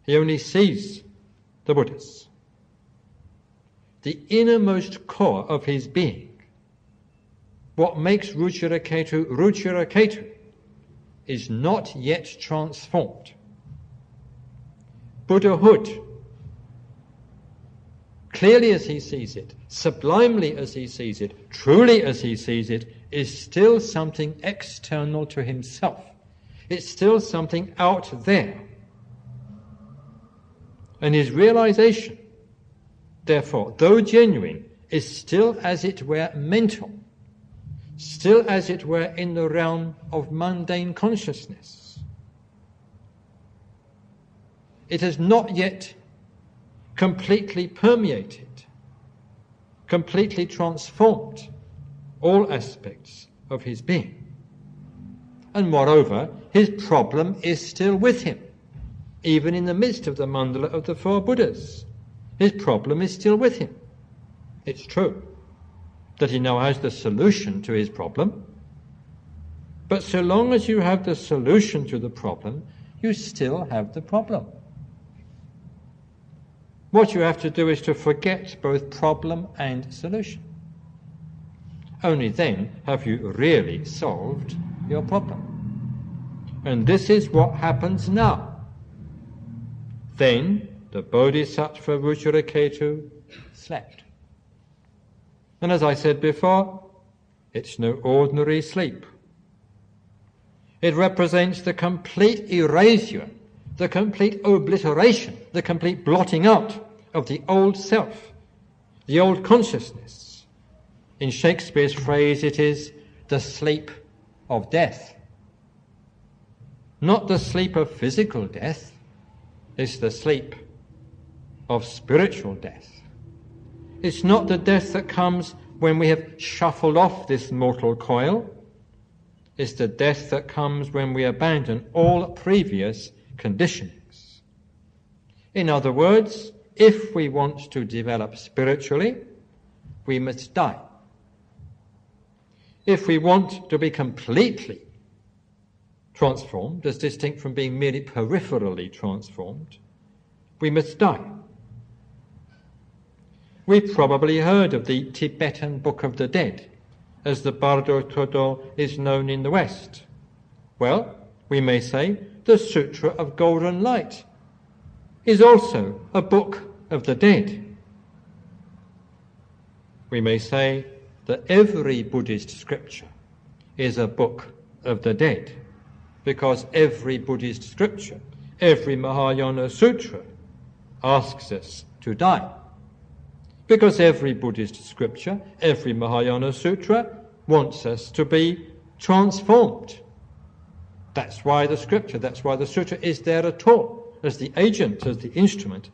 He only sees the Buddhas. The innermost core of his being, what makes Ruchiraketu Ruchiraketu, is not yet transformed. Buddhahood, clearly as he sees it, sublimely as he sees it, truly as he sees it, is still something external to himself. It's still something out there. And his realization, therefore, though genuine, is still as it were mental, still as it were in the realm of mundane consciousness. It has not yet completely permeated, completely transformed all aspects of his being. And moreover, his problem is still with him, even in the midst of the mandala of the four Buddhas. His problem is still with him. It's true that he now has the solution to his problem, but so long as you have the solution to the problem, you still have the problem. What you have to do is to forget both problem and solution. Only then have you really solved your problem. And this is what happens now. Then the Bodhisattva Ruchiraketu slept. And as I said before, it's no ordinary sleep. It represents the complete erasure, the complete obliteration, the complete blotting out of the old self, the old consciousness. In Shakespeare's phrase, it is the sleep of death. Not the sleep of physical death, it's the sleep of spiritual death. It's not the death that comes when we have shuffled off this mortal coil. It's the death that comes when we abandon all previous conditionings. In other words, if we want to develop spiritually, we must die. If we want to be completely transformed, as distinct from being merely peripherally transformed, we must die. We've probably heard of the Tibetan Book of the Dead, as the Bardo Todo is known in the West. Well, we may say the Sutra of Golden Light is also a book of the dead. We may say that every Buddhist scripture is a book of the dead, because every Buddhist scripture, every Mahayana Sutra asks us to die. Because every Buddhist scripture, every Mahayana Sutra wants us to be transformed. That's why the scripture, that's why the sutra is there at all, as the agent, as the instrument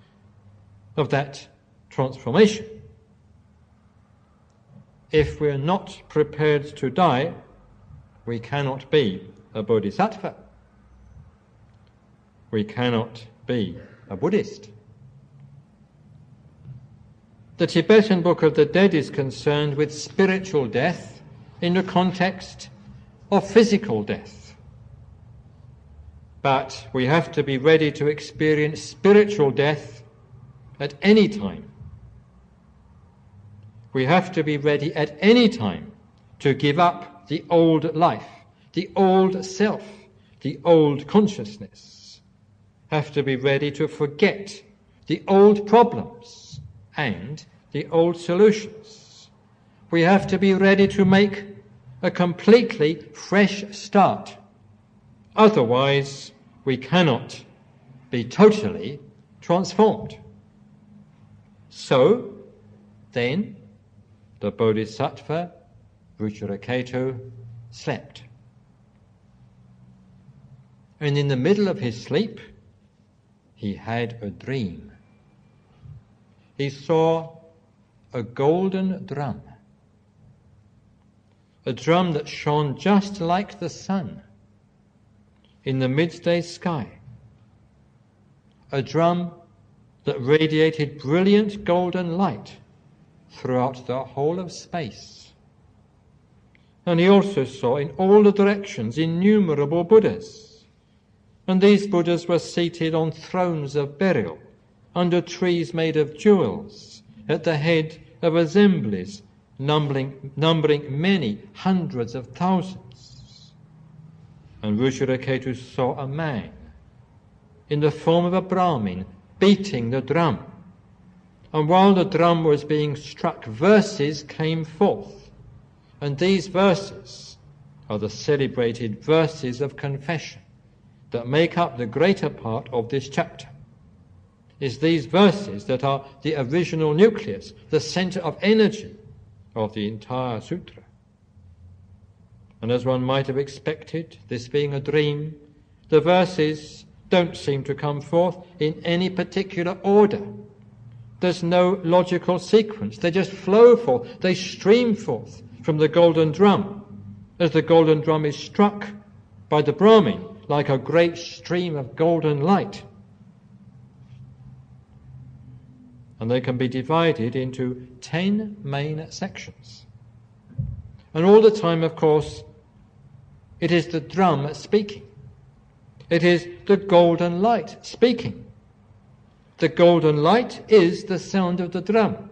of that transformation. If we're not prepared to die, we cannot be a Bodhisattva. We cannot be a Buddhist. The Tibetan Book of the Dead is concerned with spiritual death in the context of physical death. But we have to be ready to experience spiritual death at any time. We have to be ready at any time to give up the old life, the old self, the old consciousness. Have to be ready to forget the old problems and the old solutions. We have to be ready to make a completely fresh start. Otherwise, we cannot be totally transformed. So, then, the Bodhisattva Ruchiraketu slept. And in the middle of his sleep, he had a dream. He saw a golden drum, a drum that shone just like the sun in the midday sky, a drum that radiated brilliant golden light throughout the whole of space. And he also saw in all the directions innumerable Buddhas, and these Buddhas were seated on thrones of burial, under trees made of jewels, at the head of assemblies numbering many hundreds of thousands. And Ruchiraketu saw a man in the form of a Brahmin beating the drum. And while the drum was being struck, verses came forth. And these verses are the celebrated verses of confession that make up the greater part of this chapter. It's these verses that are the original nucleus, the center of energy of the entire sutra. And as one might have expected, this being a dream, the verses don't seem to come forth in any particular order. There's no logical sequence. They just flow forth. They stream forth from the golden drum, as the golden drum is struck by the Brahmin like a great stream of golden light. And they can be divided into 10 main sections. And all the time, of course, it is the drum speaking. It is the golden light speaking. The golden light is the sound of the drum.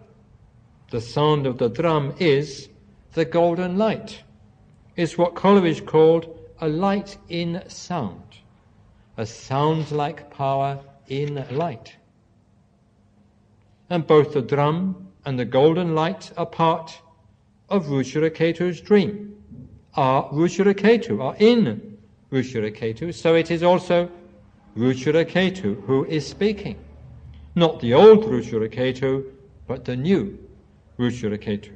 The sound of the drum is the golden light. It's what Coleridge called a light in sound, a sound-like power in light. And both the drum and the golden light are part of Ruchiraketu's dream, are Ruchiraketu, are in Ruchiraketu, so it is also Ruchiraketu who is speaking. Not the old Ruchiraketu, but the new Ruchiraketu.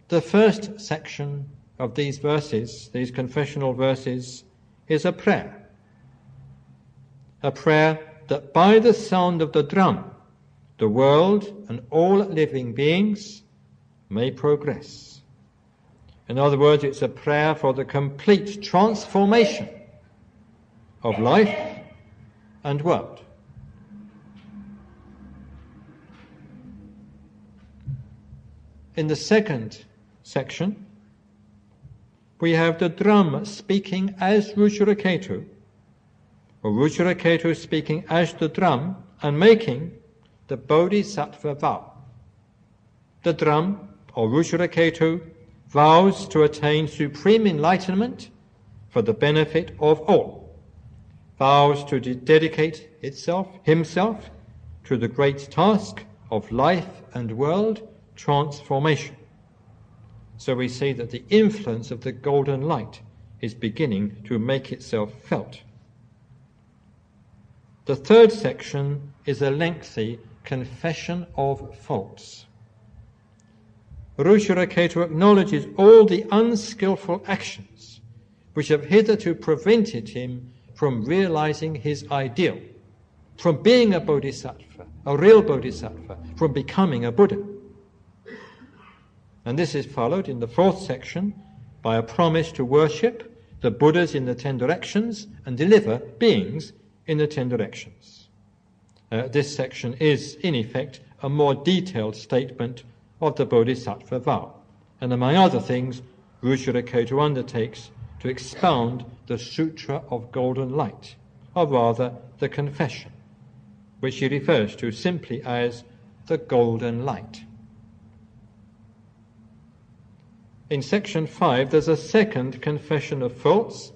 The first section of these verses, these confessional verses, is a prayer. A prayer that by the sound of the drum, the world and all living beings may progress. In other words, it's a prayer for the complete transformation of life and world. In the second section, we have the drum speaking as Ruchiraketu, or Ruchiraketu speaking as the drum and making the Bodhisattva vow. The drum, or Ruchiraketu, vows to attain supreme enlightenment for the benefit of all, vows to dedicate himself to the great task of life and world transformation. So we see that the influence of the golden light is beginning to make itself felt. The third section is a lengthy confession of faults. Ruchiraketu acknowledges all the unskillful actions which have hitherto prevented him from realizing his ideal, from being a bodhisattva, a real bodhisattva, from becoming a Buddha. And this is followed in the fourth section by a promise to worship the Buddhas in the 10 directions and deliver beings in the 10 directions. This section is, in effect, a more detailed statement of the Bodhisattva vow. And among other things, Ruchiraketu undertakes to expound the Sutra of Golden Light, or rather the confession, which he refers to simply as the Golden Light. In section 5, there's a second confession of faults,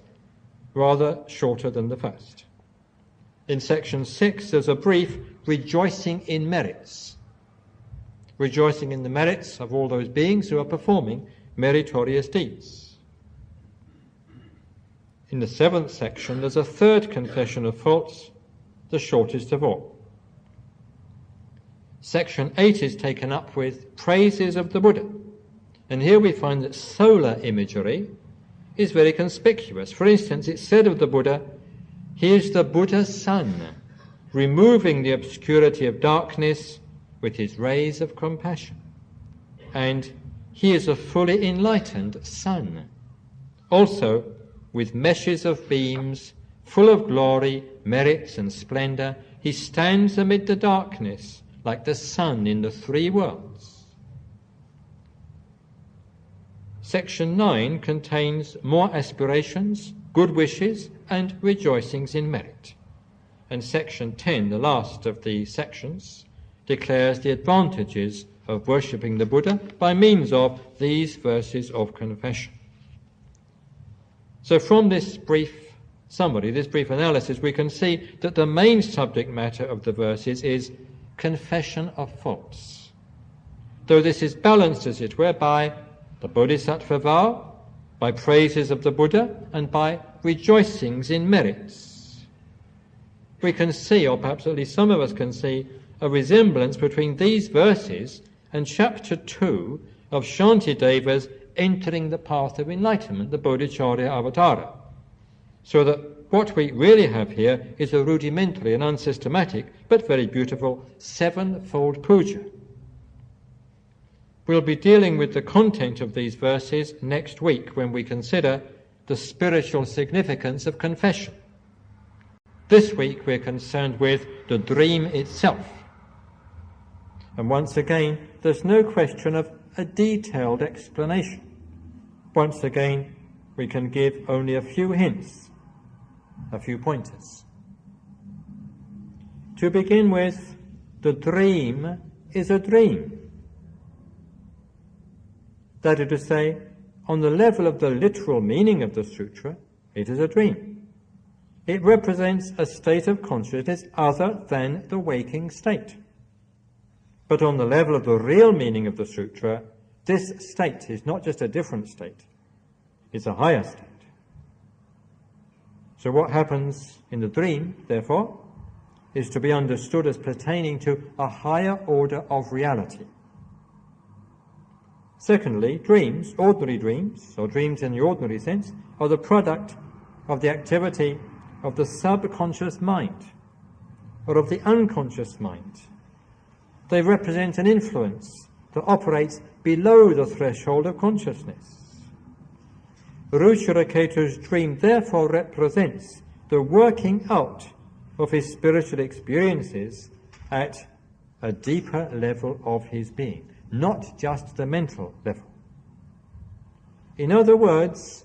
rather shorter than the first. In section 6, there's a brief rejoicing in merits, rejoicing in the merits of all those beings who are performing meritorious deeds. In the 7th section, there's a third confession of faults, the shortest of all. Section 8 is taken up with praises of the Buddha. And here we find that solar imagery is very conspicuous. For instance, it's said of the Buddha, he is the Buddha's sun, removing the obscurity of darkness with his rays of compassion. And he is a fully enlightened sun, also with meshes of beams, full of glory, merits and splendor. He stands amid the darkness like the sun in the 3 worlds. Section 9 contains more aspirations, good wishes, and rejoicings in merit. And section 10, the last of the sections, declares the advantages of worshipping the Buddha by means of these verses of confession. So from this brief summary, this brief analysis, we can see that the main subject matter of the verses is confession of faults. though this is balanced, as it were, by the Bodhisattva vow, by praises of the Buddha, and by rejoicings in merits. We can see, or perhaps at least some of us can see, a resemblance between these verses and chapter 2 of Shantideva's entering the path of enlightenment, the Bodhicharya Avatara. So that what we really have here is a rudimentary and unsystematic, but very beautiful, sevenfold puja. We'll be dealing with the content of these verses next week when we consider the spiritual significance of confession. This week we're concerned with the dream itself. And once again, there's no question of a detailed explanation. Once again, we can give only a few hints, a few pointers. To begin with, the dream is a dream. That is to say, on the level of the literal meaning of the sutra, it is a dream. It represents a state of consciousness other than the waking state. But on the level of the real meaning of the sutra, this state is not just a different state, it's a higher state. So what happens in the dream, therefore, is to be understood as pertaining to a higher order of reality. Secondly, dreams, ordinary dreams, or dreams in the ordinary sense, are the product of the activity of the subconscious mind, or of the unconscious mind. They represent an influence that operates below the threshold of consciousness. Ruchiraketu's dream therefore represents the working out of his spiritual experiences at a deeper level of his being, not just the mental level. In other words,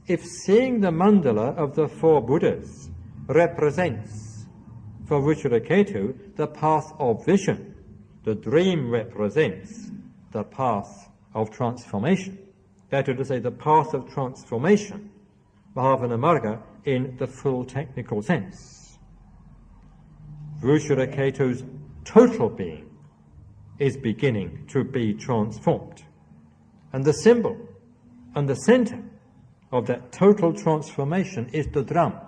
if seeing the mandala of the four Buddhas represents for Ruchiraketu the path of vision, the dream represents the path of transformation. That is to say, the path of transformation, Bhavana Marga, in the full technical sense. Ruchiraketu's total being is beginning to be transformed. And the symbol and the center of that total transformation is the drum,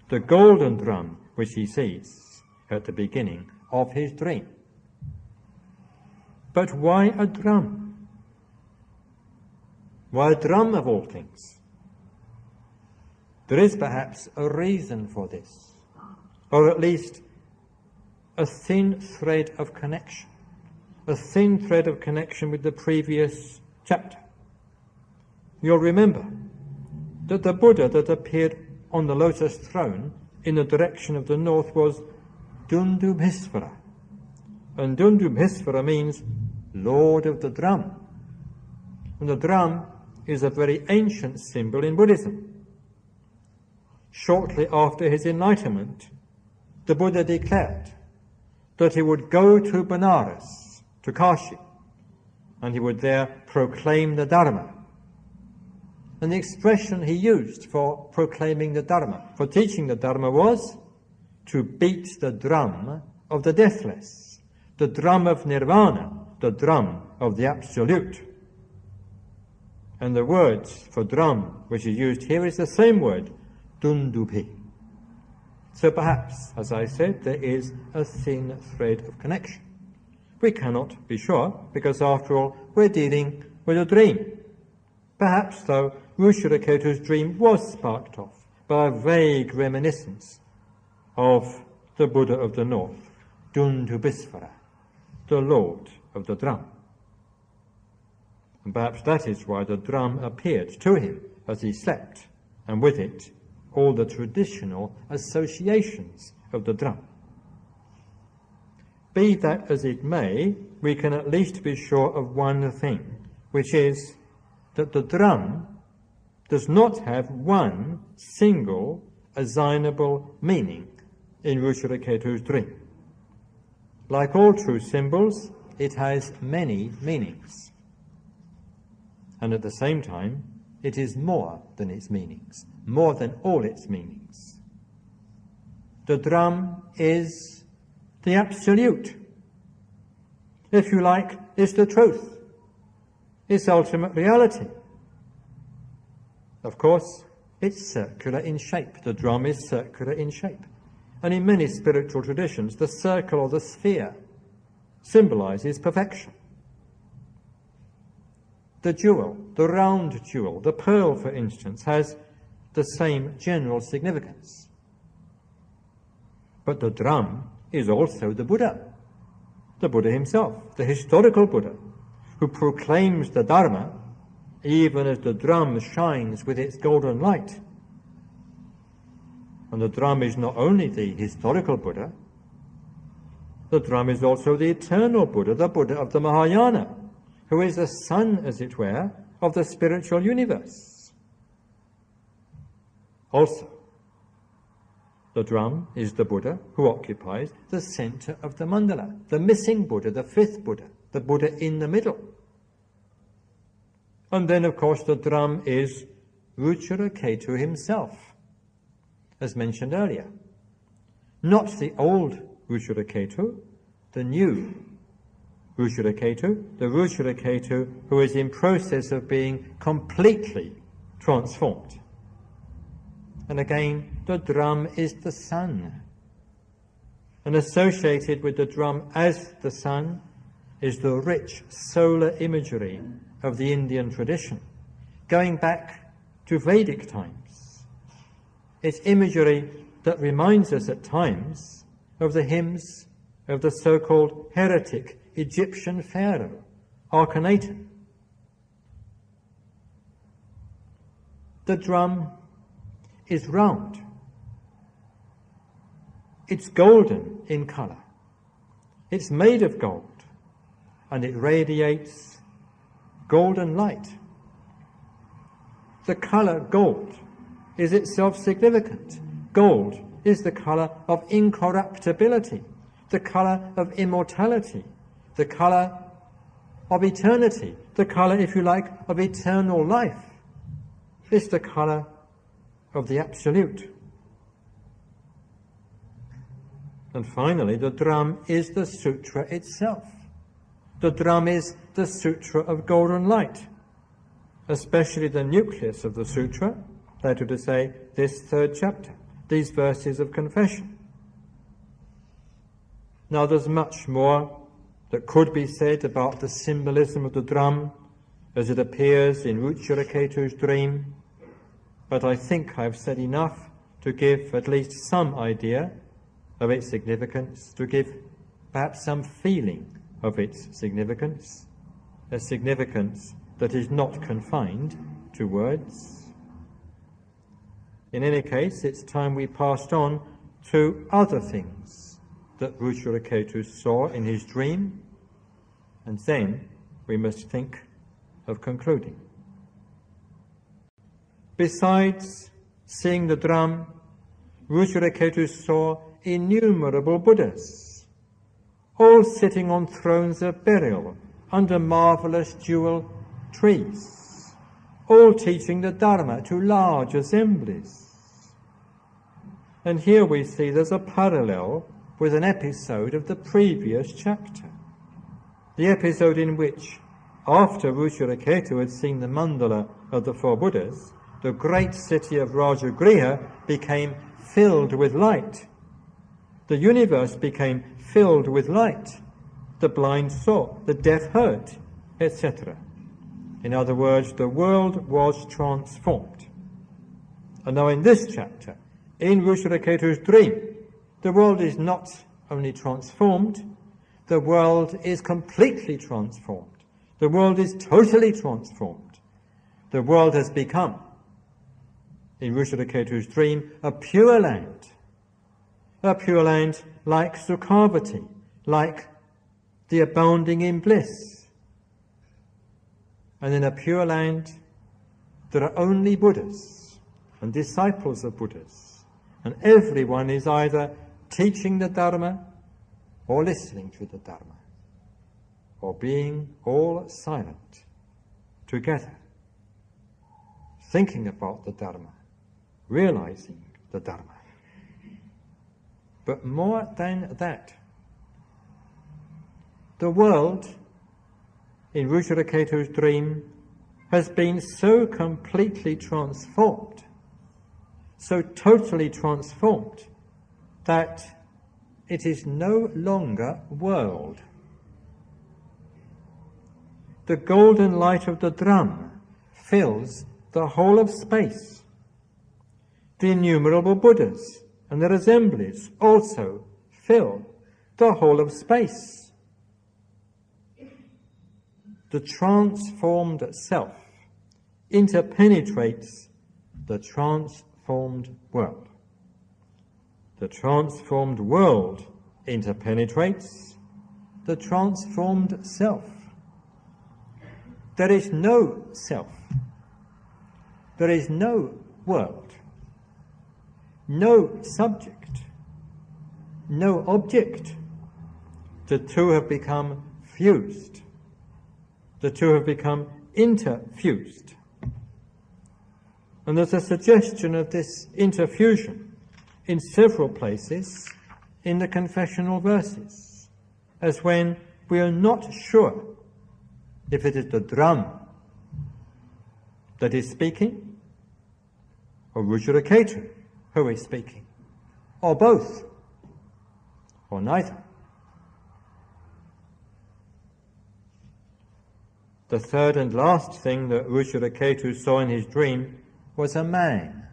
the golden drum which he sees at the beginning of his dream. But why a drum? Why a drum of all things? There is perhaps a reason for this, or at least a thin thread of connection. A thin thread of connection with the previous chapter. You'll remember that the Buddha that appeared on the lotus throne in the direction of the north was Dundubhisvara. And Dundubhisvara means Lord of the Drum. And the drum is a very ancient symbol in Buddhism. Shortly after his enlightenment, the Buddha declared that he would go to Benares, to Kashi, and he would there proclaim the Dharma. And the expression he used for proclaiming the Dharma, for teaching the Dharma, was to beat the drum of the deathless, the drum of nirvana, the drum of the absolute. And the word for drum which is used here is the same word, dundupi. So perhaps, as I said, there is a thin thread of connection. We cannot be sure, because after all, we're dealing with a dream. Perhaps, though, Ruchiraketu's dream was sparked off by a vague reminiscence of the Buddha of the North, Dundubhisvara, the Lord of the Drum. And perhaps that is why the drum appeared to him as he slept, and with it all the traditional associations of the drum. Be that as it may, we can at least be sure of one thing, which is that the drum does not have one single assignable meaning in Ruchiraketu's dream. Like all true symbols, it has many meanings. And at the same time, it is more than its meanings, more than all its meanings. The drum is the absolute. if you like, is the truth, is ultimate reality. Of course, it's circular in shape. The drum is circular in shape. And in many spiritual traditions, the circle or the sphere symbolizes perfection. The jewel, the round jewel, the pearl, for instance, has the same general significance. But the drum is also the Buddha himself, the historical Buddha, who proclaims the Dharma even as the drum shines with its golden light. And the drum is not only the historical Buddha, the drum is also the eternal Buddha, the Buddha of the Mahayana, who is the sun, as it were, of the spiritual universe. Also, the drum is the Buddha who occupies the center of the mandala, the missing Buddha, the fifth Buddha, the Buddha in the middle. And then, of course, the drum is Ruchiraketu himself, as mentioned earlier. Not the old Ruchiraketu, the new Ruchiraketu, the Ruchiraketu who is in process of being completely transformed. And again, the drum is the sun. And associated with the drum as the sun is the rich solar imagery of the Indian tradition, going back to Vedic times. It's imagery that reminds us at times of the hymns of the so-called heretic Egyptian pharaoh, Akhenaten. The drum is round. It's golden in colour. It's made of gold, and it radiates golden light. The colour gold is itself significant. Gold is the colour of incorruptibility, the colour of immortality, the colour of eternity, the colour, if you like, of eternal life. It's the colour of the Absolute. And finally, the drum is the sutra itself. The drum is the Sutra of Golden Light, especially the nucleus of the sutra, that is to say, this third chapter, these verses of confession. Now, there's much more that could be said about the symbolism of the drum as it appears in Ruchiraketu's dream, but I think I've said enough to give at least some idea of its significance, to give perhaps some feeling of its significance, a significance that is not confined to words. In any case, it's time we passed on to other things that Ruchiraketu saw in his dream, and then we must think of concluding. Besides seeing the drum, Ruchiraketu saw innumerable Buddhas, all sitting on thrones of beryl under marvelous jewel trees, all teaching the Dharma to large assemblies. And here we see there's a parallel with an episode of the previous chapter, the episode in which, after Ruchiraketu had seen the mandala of the four Buddhas, the great city of Rajagriha became filled with light. The universe became filled with light. The blind saw, the deaf heard, etc. In other words, the world was transformed. And now in this chapter, in Ruchiraketu's dream, the world is not only transformed, the world is completely transformed. The world is totally transformed. The world has become, in Ruchiraketu's dream, a pure land like Sukhavati, like the abounding in bliss. And in a pure land, there are only Buddhas and disciples of Buddhas, and everyone is either teaching the Dharma or listening to the Dharma, or being all silent together, thinking about the Dharma, realizing the Dharma. But more than that, the world in Ruchiraketu's dream has been so completely transformed, so totally transformed, that it is no longer world. The golden light of the drum fills the whole of space. The innumerable Buddhas and their assemblies also fill the whole of space. The transformed self interpenetrates the transformed world. The transformed world interpenetrates the transformed self. There is no self. There is no world. No subject. No object. The two have become fused. The two have become interfused. And there's a suggestion of this interfusion in several places in the confessional verses, as when we are not sure if it is the drum that is speaking, or Ruchiraketu who is speaking, or both, or neither. The third and last thing that Ruchiraketu saw in his dream was a man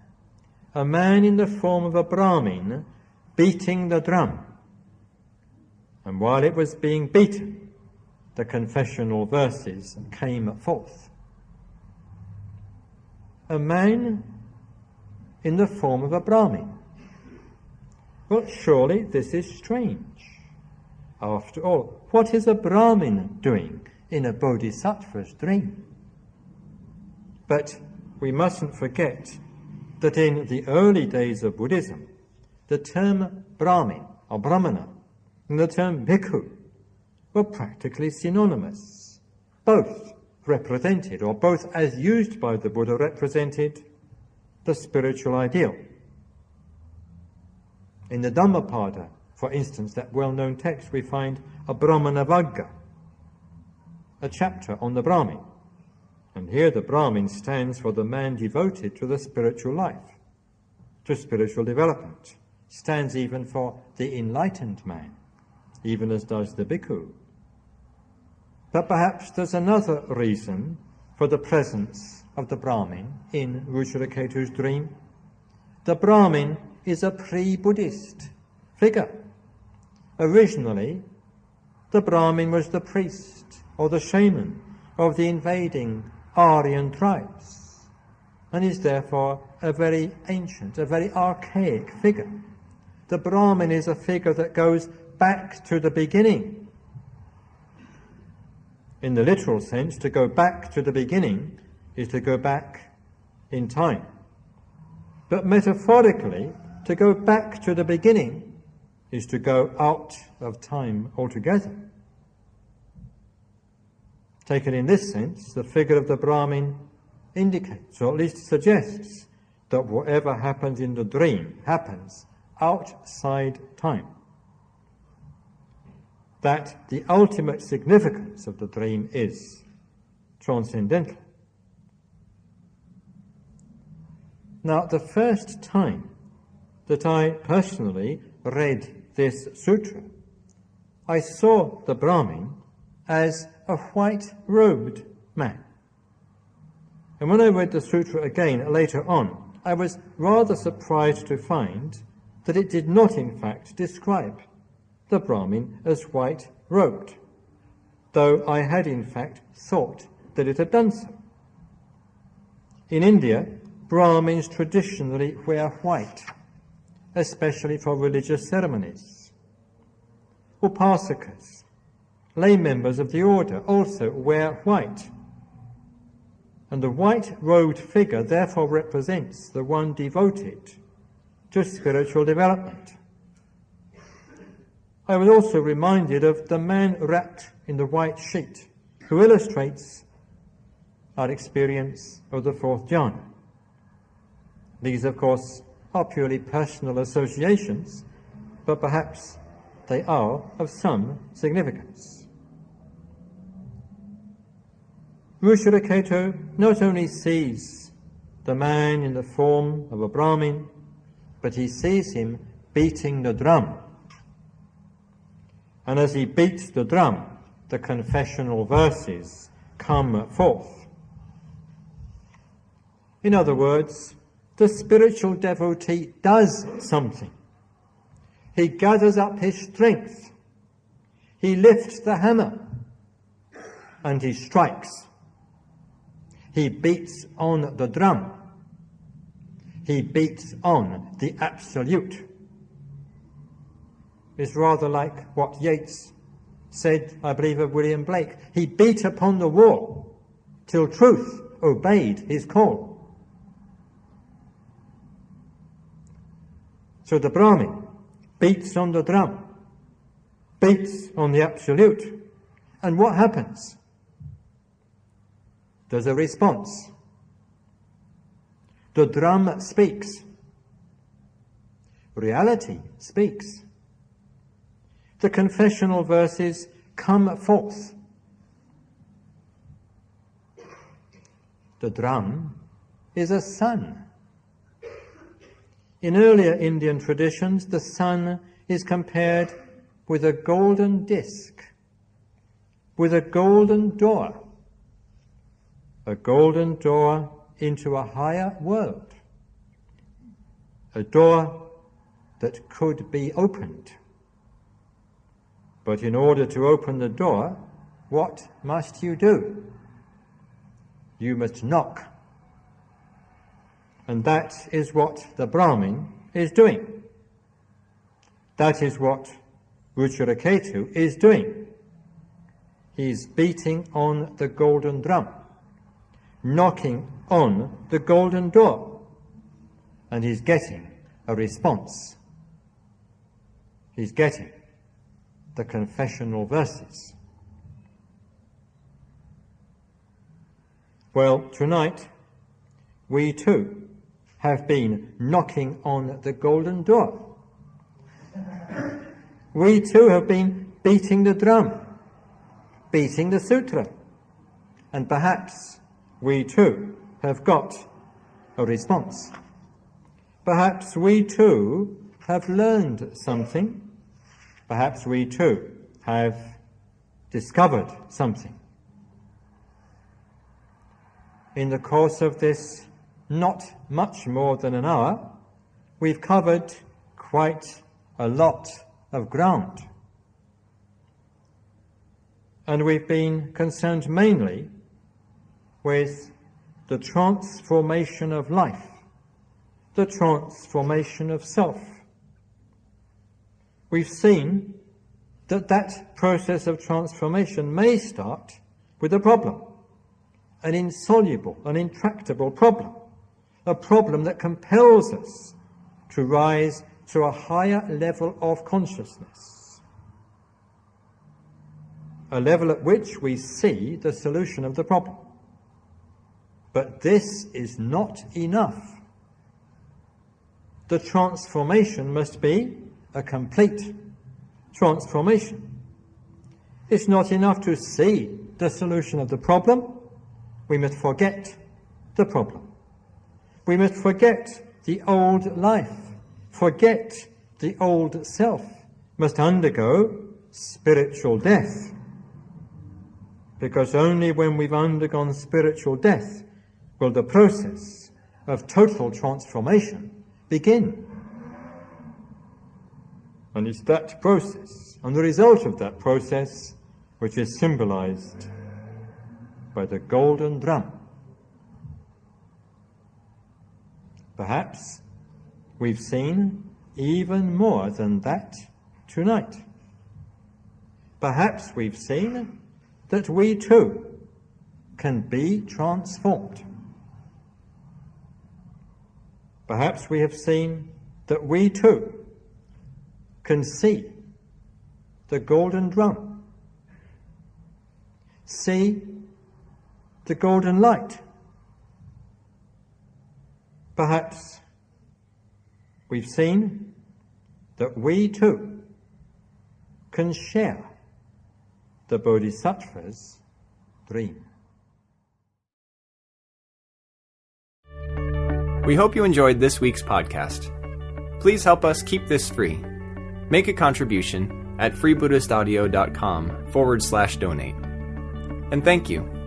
in the form of a Brahmin beating the drum. And while it was being beaten, the confessional verses came forth. A man in the form of a Brahmin. Well, surely this is strange. After all, what is a Brahmin doing in a Bodhisattva's dream? But we mustn't forget that in the early days of Buddhism, the term Brahmin or Brahmana and the term Bhikkhu were practically synonymous. Both represented, or both as used by the Buddha, represented the spiritual ideal. In the Dhammapada, for instance, that well-known text, we find a Brahmana Vagga, a chapter on the Brahmin. And here the Brahmin stands for the man devoted to the spiritual life, to spiritual development. Stands even for the enlightened man, even as does the Bhikkhu. But perhaps there's another reason for the presence of the Brahmin in Ruchiraketu's dream. The Brahmin is a pre-Buddhist figure. Originally, the Brahmin was the priest or the shaman of the invading Aryan tribes, and is therefore a very ancient, a very archaic figure. The Brahmin is a figure that goes back to the beginning. In the literal sense, to go back to the beginning is to go back in time. But metaphorically, to go back to the beginning is to go out of time altogether. Taken in this sense, the figure of the Brahmin indicates, or at least suggests, that whatever happens in the dream happens outside time. That the ultimate significance of the dream is transcendental. Now, the first time that I personally read this sutra, I saw the Brahmin as a white-robed man. And when I read the sutra again later on, I was rather surprised to find that it did not in fact describe the Brahmin as white-robed, though I had in fact thought that it had done so. In India, Brahmins traditionally wear white, especially for religious ceremonies. Upasakas, lay members of the order, also wear white. And the white-robed figure therefore represents the one devoted to spiritual development. I was also reminded of the man wrapped in the white sheet, who illustrates our experience of the fourth jhana. These, of course, are purely personal associations, but perhaps they are of some significance. Ruchiraketu not only sees the man in the form of a Brahmin, but he sees him beating the drum. And as he beats the drum, the confessional verses come forth. In other words, the spiritual devotee does something. He gathers up his strength. He lifts the hammer and he strikes. He beats on the drum. He beats on the absolute. It's rather like what Yeats said, I believe, of William Blake. He beat upon the wall till truth obeyed his call. So the Brahmin beats on the drum, beats on the absolute, and what happens? There's a response. The drum speaks. Reality speaks. The confessional verses come forth. The drum is a sun. In earlier Indian traditions, the sun is compared with a golden disc, with a golden door into a higher world, a door that could be opened. But in order to open the door, what must you do? You must knock. And that is what the Brahmin is doing. That is what Ruchiraketu is doing. He's beating on the golden drum, knocking on the golden door, and he's getting a response. He's getting the confessional verses. Well, tonight we too have been knocking on the golden door. We too have been beating the drum, beating the sutra, and perhaps we too have got a response. Perhaps we too have learned something. Perhaps we too have discovered something. In the course of this not much more than an hour, we've covered quite a lot of ground. And we've been concerned mainly with the transformation of life, the transformation of self. We've seen that that process of transformation may start with a problem, an insoluble, an intractable problem, a problem that compels us to rise to a higher level of consciousness, a level at which we see the solution of the problem. But this is not enough. The transformation must be a complete transformation. It's not enough to see the solution of the problem. We must forget the problem. We must forget the old life, forget the old self, must undergo spiritual death. Because only when we've undergone spiritual death will the process of total transformation begin. And it's that process, and the result of that process, which is symbolized by the golden drum. Perhaps we've seen even more than that tonight. Perhaps we've seen that we too can be transformed. Perhaps we have seen that we too can see the golden drum, see the golden light. Perhaps we've seen that we too can share the Bodhisattva's dream. We hope you enjoyed this week's podcast. Please help us keep this free. Make a contribution at freebuddhistaudio.com/donate. And thank you.